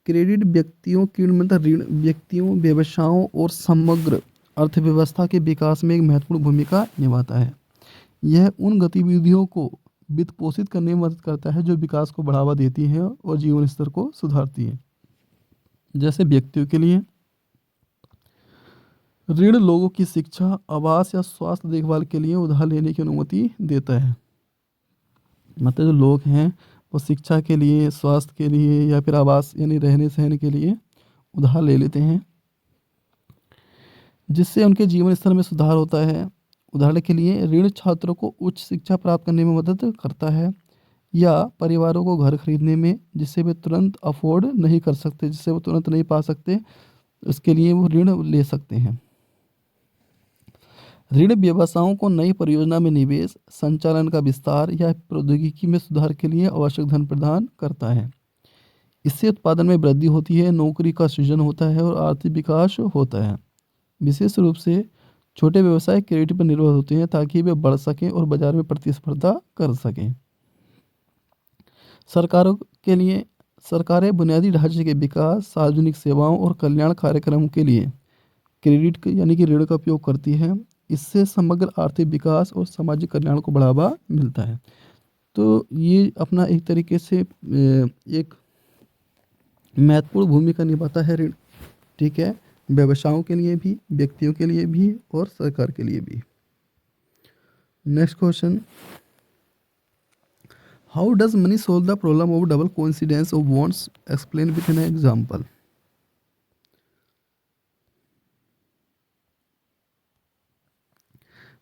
क्रेडिट व्यक्तियों की मतलब ऋण व्यक्तियों, व्यवसायों और समग्र अर्थव्यवस्था के विकास में एक महत्वपूर्ण भूमिका निभाता है। यह उन गतिविधियों को वित्त पोषित करने में मदद करता है जो विकास को बढ़ावा देती हैं और जीवन स्तर को सुधारती हैं। जैसे व्यक्तियों के लिए ऋण लोगों की शिक्षा, आवास या स्वास्थ्य देखभाल के लिए उधार लेने की अनुमति देता है। मतलब जो लोग हैं वो शिक्षा के लिए, स्वास्थ्य के लिए, या फिर आवास यानी रहने सहने के लिए उधार ले लेते हैं, जिससे उनके जीवन स्तर में सुधार होता है। उदाहरण के लिए ऋण छात्रों को उच्च शिक्षा प्राप्त करने में मदद करता है। या परिवारों को घर खरीदने में जिससे वे तुरंत अफोर्ड नहीं कर सकते, जिससे वो तुरंत नहीं पा सकते, उसके लिए वो ऋण ले सकते हैं। ऋण व्यवसायों को नई परियोजना में निवेश, संचालन का विस्तार या प्रौद्योगिकी में सुधार के लिए आवश्यक धन प्रदान करता है। इससे उत्पादन में वृद्धि होती है, नौकरी का सृजन होता है और आर्थिक विकास होता है। विशेष रूप से छोटे व्यवसाय क्रेडिट पर निर्भर होते हैं ताकि वे बढ़ सकें और बाजार में प्रतिस्पर्धा कर सकें। सरकारों के लिए सरकारें बुनियादी ढांचे के विकास, सार्वजनिक सेवाओं और कल्याण कार्यक्रम के लिए क्रेडिट यानी कि ऋण का उपयोग करती है। इससे समग्र आर्थिक विकास और सामाजिक कल्याण को बढ़ावा मिलता है। तो ये अपना एक तरीके से एक महत्वपूर्ण भूमिका निभाता है ऋण। ठीक है, व्यवसायों के लिए भी, व्यक्तियों के लिए भी और सरकार के लिए भी। Next question, how does money solve the problem of double coincidence of wants, explain with an example.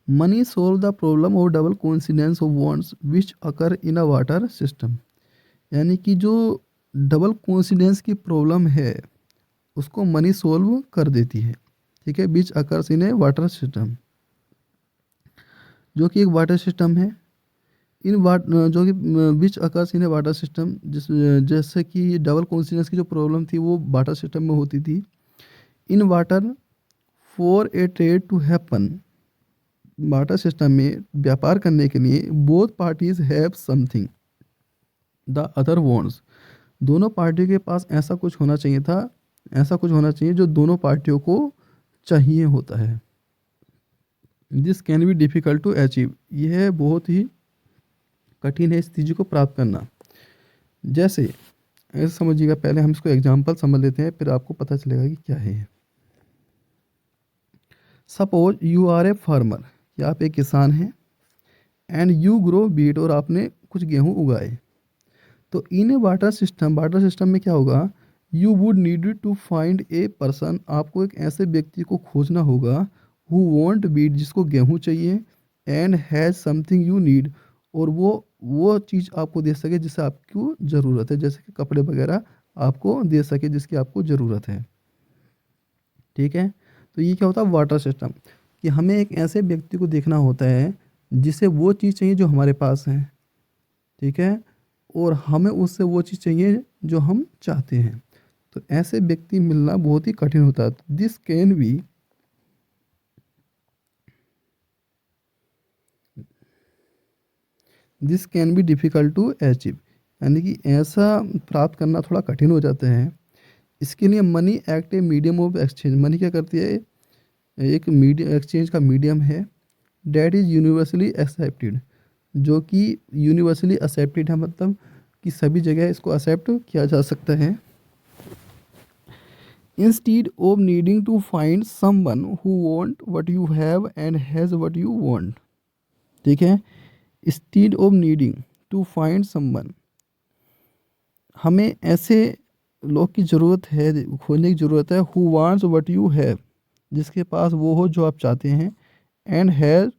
Money solve the problem of double coincidence of wants which occur in a water system. यानी कि जो double coincidence की problem है उसको money solve कर देती है। ठीक है, which occurs in a barter system, जो कि एक वाटर सिस्टम है। इन वाट जो कि which occurs in a barter system, जैसे कि डबल कोइंसिडेंस की जो प्रॉब्लम थी वो वाटर सिस्टम में होती थी। In barter for a trade to happen, barter system में व्यापार करने के लिए both parties have something the other wants, दोनों पार्टियों के पास ऐसा कुछ होना चाहिए था, ऐसा कुछ होना चाहिए जो दोनों पार्टियों को चाहिए होता है। This can be difficult to achieve, यह बहुत ही कठिन है इस चीज़ को प्राप्त करना। जैसे ऐसे समझिएगा, पहले हम इसको एग्जांपल समझ लेते हैं फिर आपको पता चलेगा कि क्या है। Suppose you are a farmer, कि आप एक किसान हैं, एंड यू ग्रो बीट, और आपने कुछ गेहूँ उगाए। तो in a barter system, barter system में क्या होगा, you would need to find a person, आपको एक ऐसे व्यक्ति को खोजना होगा, हु वॉन्ट बीट, जिसको गेहूँ चाहिए, and has something you need, और वो चीज़ आपको दे सके जिससे आपको ज़रूरत है, जैसे कि कपड़े वगैरह आपको दे सके जिसकी आपको ज़रूरत है। ठीक है, तो ये क्या होता है वाटर सिस्टम, कि हमें एक ऐसे व्यक्ति को देखना होता है जिसे वो चीज़ चाहिए जो हमारे पास है। ठीक है, और हमें उससे वो चीज़ चाहिए जो हम चाहते हैं। तो ऐसे व्यक्ति मिलना बहुत ही कठिन होता है। This can be difficult to achieve, यानी कि ऐसा प्राप्त करना थोड़ा कठिन हो जाता है। इसके लिए money act a medium of exchange, money क्या करती है, एक मीडियम एक्सचेंज का मीडियम है। डैट इज़ यूनिवर्सली एक्सेप्टेड, जो कि यूनिवर्सली एक्सेप्टेड है, मतलब कि सभी जगह इसको एक्सेप्ट किया जा सकता है। Instead of needing to find someone who want what you have and has what you want. ठीक है, instead of needing to find someone, हमें ऐसे लोग की ज़रूरत है, खोजने की ज़रूरत है, who wants what you have, जिसके पास वो हो जो आप चाहते हैं, and has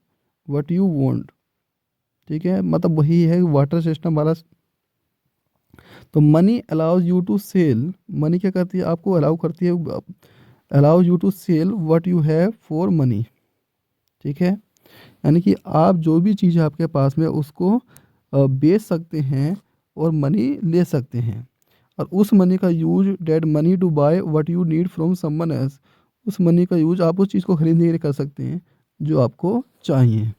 what you want. ठीक है, मतलब वही है वाटर सिस्टम वाला। तो money allows you to sell, money क्या करती है, आपको अलाउ करती है, allows you to sell what you have for money. ठीक है, यानी कि आप जो भी चीज़ है आपके पास में उसको बेच सकते हैं और मनी ले सकते हैं, और उस मनी का use, that money to buy what you need from someone else, उस मनी का यूज आप उस चीज़ को खरीदने के लिए कर सकते हैं जो आपको चाहिए।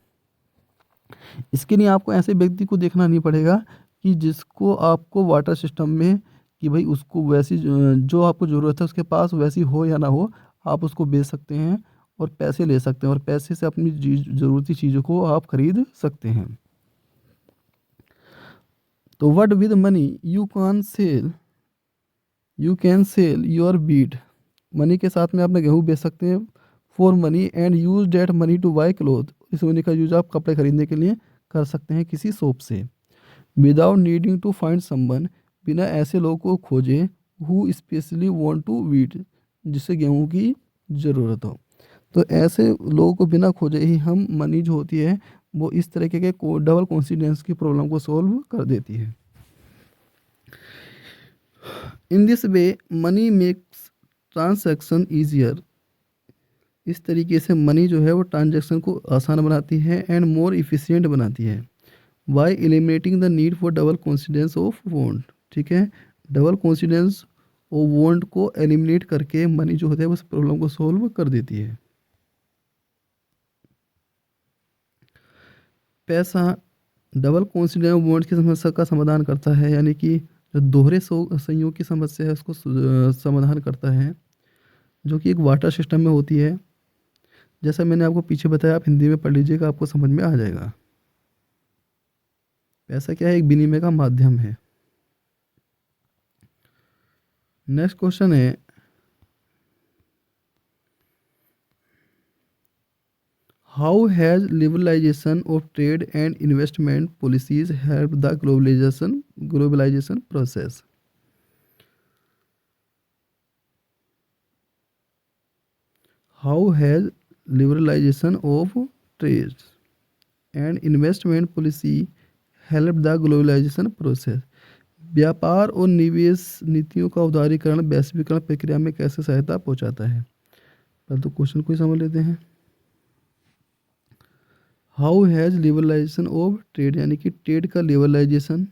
इसके लिए आपको ऐसे व्यक्ति को देखना नहीं पड़ेगा कि जिसको आपको वाटर सिस्टम में, कि भाई उसको वैसी जो आपको ज़रूरत है उसके पास वैसी हो या ना हो, आप उसको बेच सकते हैं और पैसे ले सकते हैं, और पैसे से अपनी ज़रूरती चीज़ों को आप खरीद सकते हैं। तो what with money you can sell your wheat, money के साथ में अपने गेहूँ बेच सकते हैं, for money, and use that money to buy cloth, इस मनी का यूज आप कपड़े खरीदने के लिए कर सकते हैं किसी शॉप से। Without needing to find someone, बिना ऐसे लोगों को खोजे, who specially want to wheat, जिसे गेहूँ की ज़रूरत हो। तो ऐसे लोगों को बिना खोजे ही हम मनी जो होती है वो इस तरीके के डबल कोइंसिडेंस की प्रॉब्लम को सॉल्व कर देती है। In this way money makes transaction easier. इस तरीके से मनी जो है वो ट्रांजैक्शन को आसान बनाती है एंड मोर इफ़िशियंट बनाती है, by eliminating the need for double coincidence of want. ठीक है, डबल कॉन्सिडेंस और वॉन्ट को एलिमिनेट करके मनी जो होता है उस प्रॉब्लम को सॉल्व कर देती है। पैसा डबल कॉन्सिडेंस वॉन्ट की समस्या का समाधान करता है, यानी कि जो दोहरे संयोग की समस्या है उसको समाधान करता है, जो कि एक वाटर सिस्टम में होती है। जैसा मैंने आपको पीछे बताया, आप हिंदी में पढ़ लीजिएगा, आपको समझ में आ जाएगा। पैसा क्या है? एक विनिमय का माध्यम है। नेक्स्ट क्वेश्चन है, how has liberalisation of trade and investment policies help the globalisation process. How has liberalisation of trade and investment policy help the globalisation process. व्यापार और निवेश नीतियों का उदारीकरण वैश्वीकरण प्रक्रिया में कैसे सहायता पहुंचाता है? पहले तो क्वेश्चन को ही समझ लेते हैं। How has liberalisation of trade, यानी कि ट्रेड का liberalisation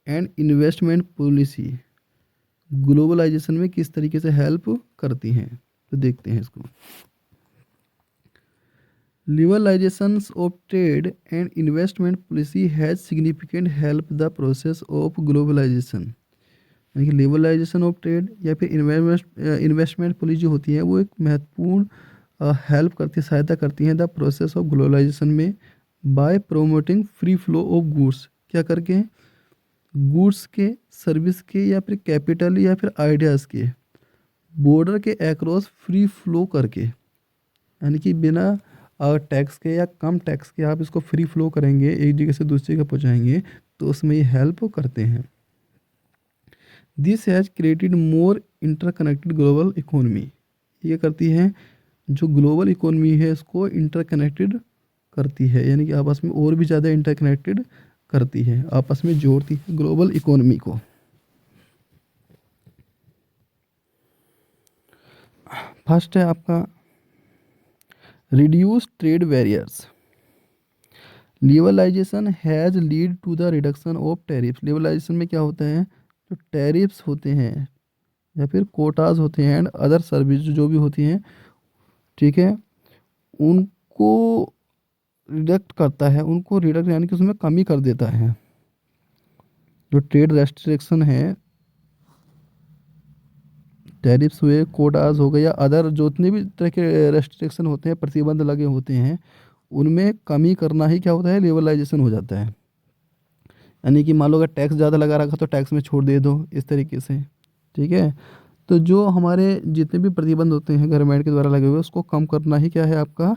and investment policy globalisation में किस तरीके से हेल्प करती हैं, तो देखते हैं इसको। Liberalisation of trade and investment policy has significant help the process of globalisation. यानी कि लिबरलाइजेशन ऑफ ट्रेड या फिर इन्वेस्टमेंट पॉलिसी जो होती है वो एक महत्वपूर्ण हेल्प करती, सहायता करती हैं द प्रोसेस ऑफ ग्लोबलाइजेशन में, by promoting free flow of goods. क्या करके? गुड्स के, सर्विस के, या फिर कैपिटल, या फिर आइडियाज़ के बॉर्डर के अक्रॉस फ्री फ्लो करके, यानी कि बिना टैक्स के या कम टैक्स के आप इसको फ्री फ्लो करेंगे, एक जगह से दूसरी जगह पहुँचाएंगे, तो उसमें ये हेल्प करते हैं। This has created more interconnected global economy. ये करती है, जो ग्लोबल इकोनॉमी है इसको इंटरकनेक्टेड करती है, यानी कि आपस में और भी ज़्यादा इंटरकनेक्टेड करती है, आपस में जोड़ती है ग्लोबल इकोनॉमी को। फर्स्ट है आपका reduce trade barriers. Liberalisation has lead to the reduction of tariffs. Liberalisation में क्या होता है, जो टैरिफ्स होते हैं या फिर कोटाज होते हैं एंड अदर सर्विस जो भी होती हैं, ठीक है, उनको रिडक्ट करता है, उनको रिडक्ट यानी कि उसमें कमी कर देता है। जो ट्रेड रेस्ट्रिक्शन है, टैरिफ्स हुए, कोटाज हो गए, या अदर जितने भी तरह के रेस्ट्रिक्शन होते हैं, प्रतिबंध लगे होते हैं, उनमें कमी करना ही क्या होता है, लिबरलाइजेशन हो जाता है। यानी कि मान लो अगर टैक्स ज़्यादा लगा रखा तो टैक्स में छूट दे दो, इस तरीके से। ठीक है, तो जो हमारे जितने भी प्रतिबंध होते हैं गवर्नमेंट के द्वारा लगे हुए, उसको कम करना ही क्या है आपका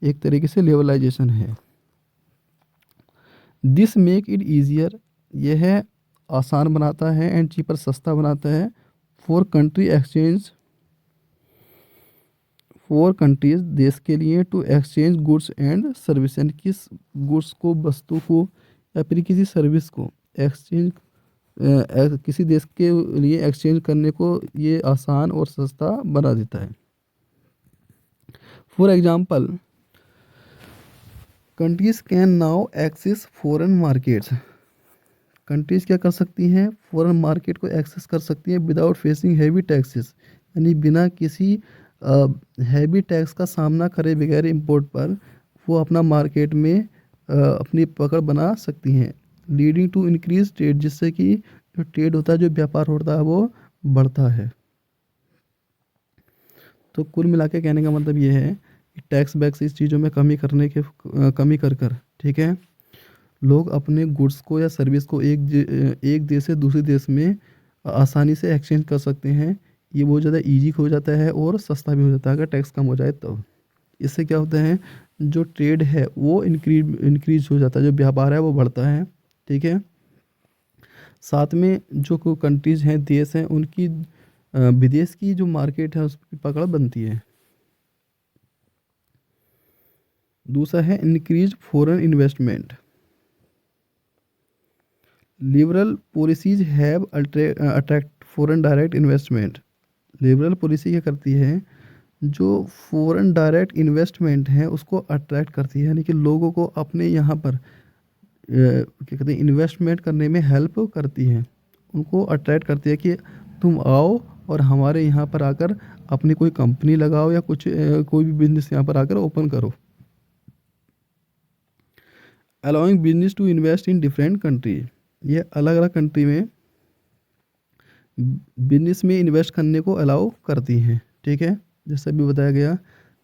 एक तरीके से लिबरलाइजेशन है। दिस मेक इट ईजियर, यह है आसान बनाता है, एंड चीपर सस्ता बनाता है, for country exchange, for countries देश के लिए, to exchange goods and service, यानी किस गुड्स को, वस्तु को, या फिर किसी सर्विस को एक्सचेंज, किसी देश के लिए एक्सचेंज करने को ये आसान और सस्ता बना देता है। For example, countries can now access foreign markets. Countries क्या कर सकती हैं, फॉरेन मार्केट को एक्सेस कर सकती हैं विदाउट फेसिंग हैवी टैक्सेस, यानी बिना किसी हैवी टैक्स का सामना करे बगैर इंपोर्ट पर वो अपना मार्केट में अपनी पकड़ बना सकती हैं, लीडिंग टू इंक्रीज ट्रेड, जिससे कि जो ट्रेड होता है, जो व्यापार होता है, वो बढ़ता है। तो कुल मिला के कहने का मतलब ये है कि टैक्स बैक्स इस चीज़ों में कमी कर कर, ठीक है, लोग अपने गुड्स को या सर्विस को एक देश से दूसरे देश में आसानी से एक्सचेंज कर सकते हैं। ये बहुत ज़्यादा इजी हो जाता है और सस्ता भी हो जाता है अगर टैक्स कम हो जाए तब। इससे क्या होता है, जो ट्रेड है वो इंक्रीज हो जाता है, जो व्यापार है वो बढ़ता है। ठीक है, साथ में जो कंट्रीज हैं, देश हैं, उनकी विदेश की जो मार्केट है उसकी पकड़ बनती है। दूसरा है increase foreign investment. Liberal policies have attract foreign direct investment. Liberal policy क्या करती है, जो फॉरेन डायरेक्ट इन्वेस्टमेंट है उसको अट्रैक्ट करती है, यानी कि लोगों को अपने यहाँ पर क्या कहते हैं इन्वेस्टमेंट करने में हेल्प करती है, उनको अट्रैक्ट करती है कि तुम आओ और हमारे यहाँ पर आकर अपनी कोई कंपनी लगाओ या कुछ कोई भी बिजनेस यहाँ पर आकर ओपन करो। Allowing business to invest in different country, ये अलग अलग कंट्री में बिजनेस में इन्वेस्ट करने को अलाउ करती हैं। ठीक है, जैसे अभी बताया गया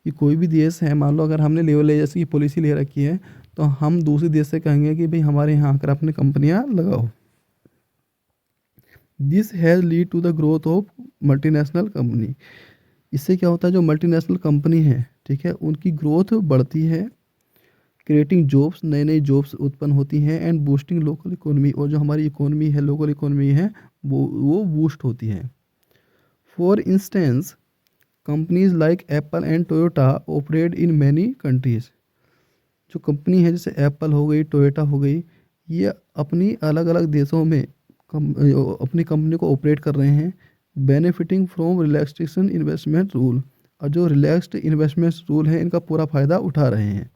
कि कोई भी देश है, मान लो अगर हमने लेवलाइजेशन की पॉलिसी ले रखी है तो हम दूसरे देश से कहेंगे कि भाई हमारे यहाँ आकर अपनी कंपनियाँ लगाओ। This has lead to the growth of multinational company, इससे क्या होता है जो मल्टीनेशनल कंपनी है, ठीक है, उनकी ग्रोथ बढ़ती है। क्रिएटिंग जॉब्स, नई नई जॉब्स उत्पन्न होती हैं। एंड बूस्टिंग लोकल इकोनॉमी, और जो हमारी इकोनॉमी है, लोकल इकोनॉमी है, वो बूस्ट होती है। For instance companies like Apple and Toyota operate in many countries, जो कंपनी है जैसे एप्पल हो गई, टोयोटा हो गई, ये अपनी अलग अलग देशों में अपनी कंपनी को ऑपरेट कर रहे हैं। Benefiting from relaxation investment rule, और जो रिलैक्स्ड इन्वेस्टमेंट रूल है इनका पूरा फ़ायदा उठा रहे हैं।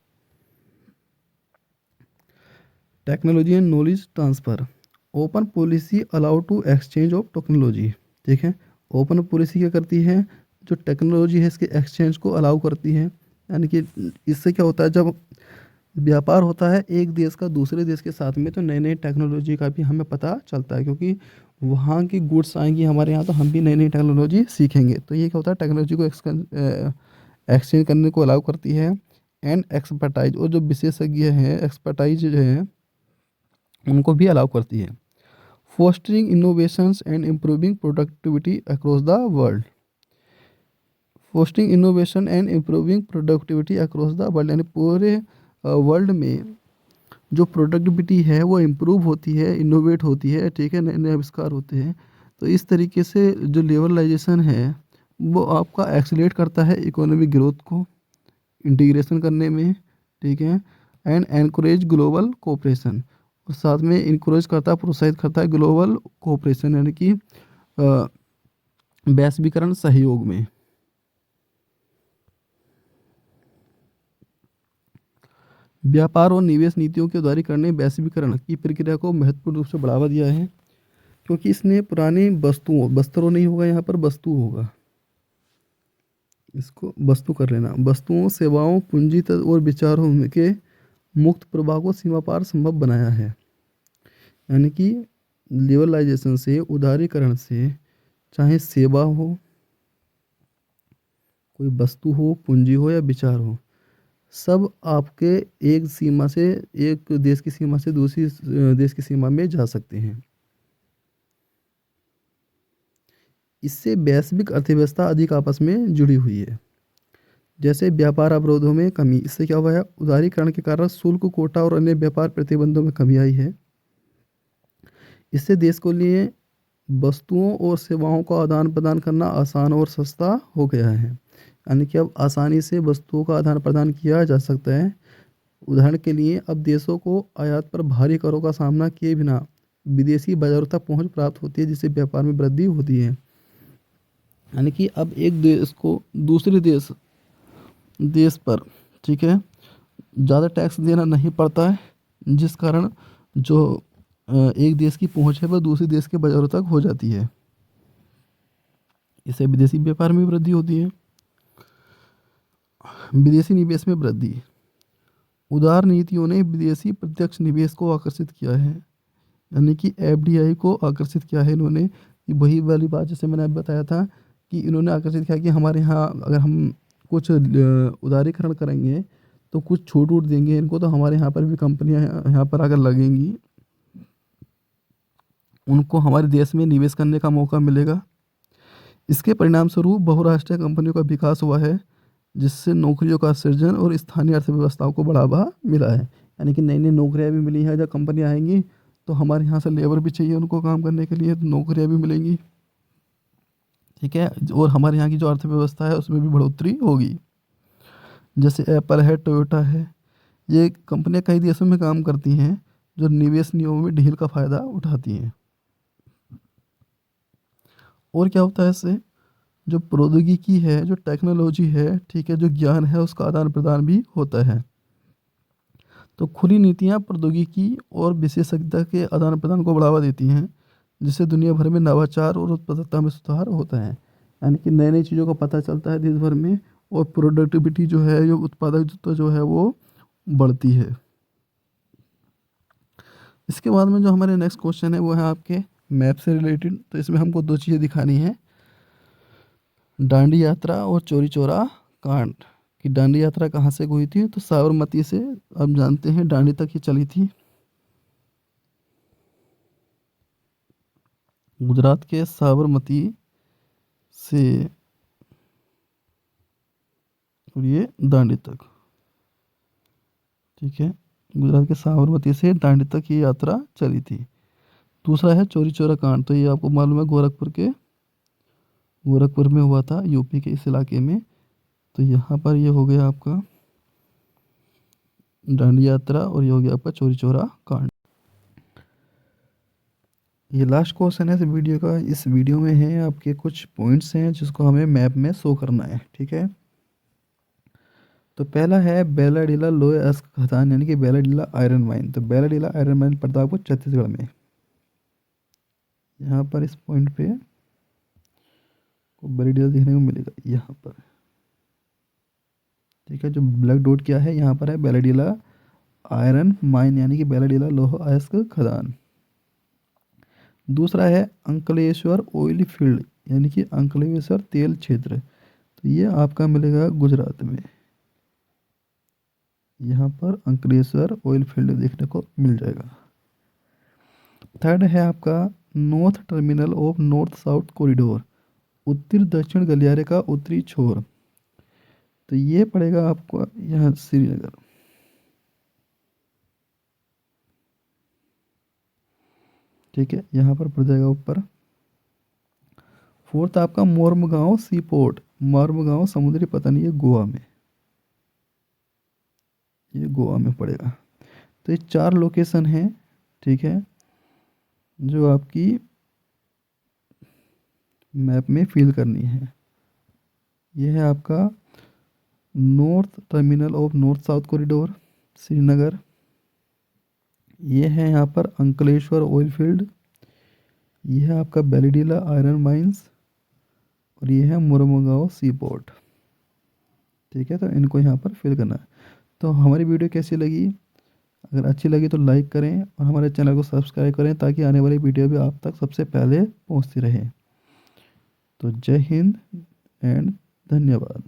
Technology and knowledge transfer, open policy allow to exchange of technology. ठीक है, ओपन पॉलिसी क्या करती है, जो टेक्नोलॉजी है इसके एक्सचेंज को अलाउ करती है, यानी कि इससे क्या होता है जब व्यापार होता है एक देश का दूसरे देश के साथ में, तो नई नई टेक्नोलॉजी का भी हमें पता चलता है, क्योंकि वहाँ की गुड्स आएंगी हमारे यहाँ तो हम भी नई नई टेक्नोलॉजी सीखेंगे। तो ये क्या होता है, टेक्नोलॉजी को एक्सचेंज करने को अलाउ करती है। एंड एक्सपर्टाइज, और जो विशेषज्ञ हैं, एक्सपर्टाइज जो है उनको भी अलाउ करती है। Fostering innovations and improving productivity across the world, fostering innovation and improving productivity across the world, यानी पूरे वर्ल्ड में जो प्रोडक्टिविटी है वो इम्प्रूव होती है, इनोवेट होती है। ठीक है, नए नए आविष्कार होते हैं। तो इस तरीके से जो लिबरलाइजेशन है वो आपका एक्सीलरेट करता है इकोनॉमिक ग्रोथ को इंटीग्रेशन करने में। ठीक है, एंड एनकरेज ग्लोबल कोऑपरेशन, और साथ में इनकरेज करता है, प्रोत्साहित करता है ग्लोबल कोऑपरेशन, यानी कि वैश्वीकरण सहयोग में। व्यापार और निवेश नीतियों के उदारीकरण ने वैश्वीकरण की प्रक्रिया को महत्वपूर्ण रूप से बढ़ावा दिया है, क्योंकि इसने पुरानी वस्तुओं, वस्त्रों नहीं होगा यहाँ पर, वस्तु होगा, इसको वस्तु कर लेना, वस्तुओं, सेवाओं, पूंजी और विचारों के मुक्त प्रवाह को सीमा पार संभव बनाया है। यानी कि लिबरलाइजेशन से, उदारीकरण से, चाहे सेवा हो, कोई वस्तु हो, पूंजी हो या विचार हो, सब आपके एक सीमा से, एक देश की सीमा से दूसरी देश की सीमा में जा सकते हैं। इससे वैश्विक अर्थव्यवस्था अधिक आपस में जुड़ी हुई है। जैसे व्यापार अवरोधों में कमी, इससे क्या हुआ है, उदारीकरण के कारण शुल्क, कोटा और अन्य व्यापार प्रतिबंधों में कमी आई है। इससे देश को लिए वस्तुओं और सेवाओं का आदान प्रदान करना आसान और सस्ता हो गया है, यानी कि अब आसानी से वस्तुओं का आदान प्रदान किया जा सकता है। उदाहरण के लिए अब देशों को आयात पर भारी करों का सामना किए बिना विदेशी बाजारों तक पहुंच प्राप्त होती है, जिससे व्यापार में वृद्धि होती है। यानी कि अब एक देश को दूसरे देश पर, ठीक है, ज़्यादा टैक्स देना नहीं पड़ता है, जिस कारण जो एक देश की पहुंच है वह दूसरे देश के बाजारों तक हो जाती है। इससे विदेशी व्यापार में वृद्धि होती है। विदेशी निवेश में वृद्धि, उदार नीतियों ने विदेशी प्रत्यक्ष निवेश को आकर्षित किया है, यानी कि एफडीआई को आकर्षित किया है इन्होंने। कि वही वाली बात जैसे मैंने अभी बताया था कि इन्होंने आकर्षित किया कि हमारे यहाँ अगर हम कुछ उदारीकरण करेंगे तो कुछ छूट वूट देंगे इनको, तो हमारे यहाँ पर भी कंपनियाँ यहाँ पर अगर लगेंगी, उनको हमारे देश में निवेश करने का मौका मिलेगा। इसके परिणाम स्वरूप बहुराष्ट्रीय कंपनियों का विकास हुआ है, जिससे नौकरियों का सृजन और स्थानीय अर्थव्यवस्थाओं को बढ़ावा मिला है। यानी कि नई नई नौकरियाँ भी मिली हैं, जब कंपनियाँ आएंगी तो हमारे यहाँ से लेबर भी चाहिए उनको काम करने के लिए, तो नौकरियाँ भी मिलेंगी। ठीक है, और हमारे यहाँ की जो अर्थव्यवस्था है उसमें भी बढ़ोतरी होगी। जैसे एप्पल है, टोयोटा है, ये कंपनियां कई देशों में काम करती हैं जो निवेश नियमों में ढील का फ़ायदा उठाती हैं। और क्या होता है इससे, जो प्रौद्योगिकी है, जो टेक्नोलॉजी है, ठीक है, जो ज्ञान है, उसका आदान प्रदान भी होता है। तो खुली नीतियाँ प्रौद्योगिकी और विशेषज्ञता के आदान प्रदान को बढ़ावा देती हैं, जिससे दुनिया भर में नवाचार और उत्पादकता में सुधार होता है। यानी कि नई नई चीज़ों का पता चलता है देश भर में, और प्रोडक्टिविटी जो है, जो उत्पादकता जो है वो बढ़ती है। इसके बाद में जो हमारे नेक्स्ट क्वेश्चन है वो है आपके मैप से रिलेटेड। तो इसमें हमको दो चीज़ें दिखानी है, दांडी यात्रा और चौरी चौरा कांड। कि दांडी यात्रा कहाँ से हुई थी, तो साबरमती से, आप जानते हैं, दांडी तक ही चली थी। गुजरात के साबरमती से और ये दांडी तक, ठीक है, गुजरात के साबरमती से दांडी तक ये यात्रा चली थी। दूसरा है चौरी चौरा कांड। तो ये आपको मालूम है गोरखपुर में हुआ था, यूपी के इस इलाके में। तो यहाँ पर ये हो गया आपका दांडी यात्रा, और ये हो गया आपका चौरी चौरा कांड। ये लास्ट क्वेश्चन है इस वीडियो का। इस वीडियो में है आपके कुछ पॉइंट्स हैं जिसको हमें मैप में शो करना है, ठीक है। तो पहला है बेलाडीला लोह अयस्क खदान, यानी कि बेलाडीला आयरन माइन। तो बेलाडीला आयरन माइन पड़ता है आपको छत्तीसगढ़ में। यहाँ पर इस पॉइंट पे को बड़ी डिटेल देखने को मिलेगा यहाँ पर, ठीक है। जो ब्लैक डॉट क्या है, यहाँ पर है बेलाडीला आयरन माइन, यानी कि बेलाडीला लोह अयस्क खदान। दूसरा है अंकलेश्वर ऑयल फील्ड, यानी कि अंकलेश्वर तेल क्षेत्र। तो ये आपका मिलेगा गुजरात में। यहाँ पर अंकलेश्वर ऑयल फील्ड देखने को मिल जाएगा। थर्ड है आपका north terminal of north south corridor, उत्तर दक्षिण गलियारे का उत्तरी छोर। तो ये पड़ेगा आपको यहाँ श्रीनगर, ठीक है, यहाँ पर पड़ जाएगा ऊपर। फोर्थ आपका मोरमुगांव सी पोर्ट, मोरमुगांव समुद्री पतन, ये गोवा में, ये गोवा में पड़ेगा। तो ये चार लोकेशन हैं, ठीक है, जो आपकी मैप में फिल करनी है। ये है आपका north terminal of north south corridor Srinagar. ये है यहाँ पर अंकलेश्वर ऑयल फील्ड। ये है आपका बेलाडीला आयरन माइंस, और ये है मोरमुगांव सी पोर्ट, ठीक है। तो इनको यहाँ पर फिल करना है। तो हमारी वीडियो कैसी लगी, अगर अच्छी लगी तो लाइक करें और हमारे चैनल को सब्सक्राइब करें, ताकि आने वाली वीडियो भी आप तक सबसे पहले पहुंचती रहे। तो जय हिंद एंड धन्यवाद।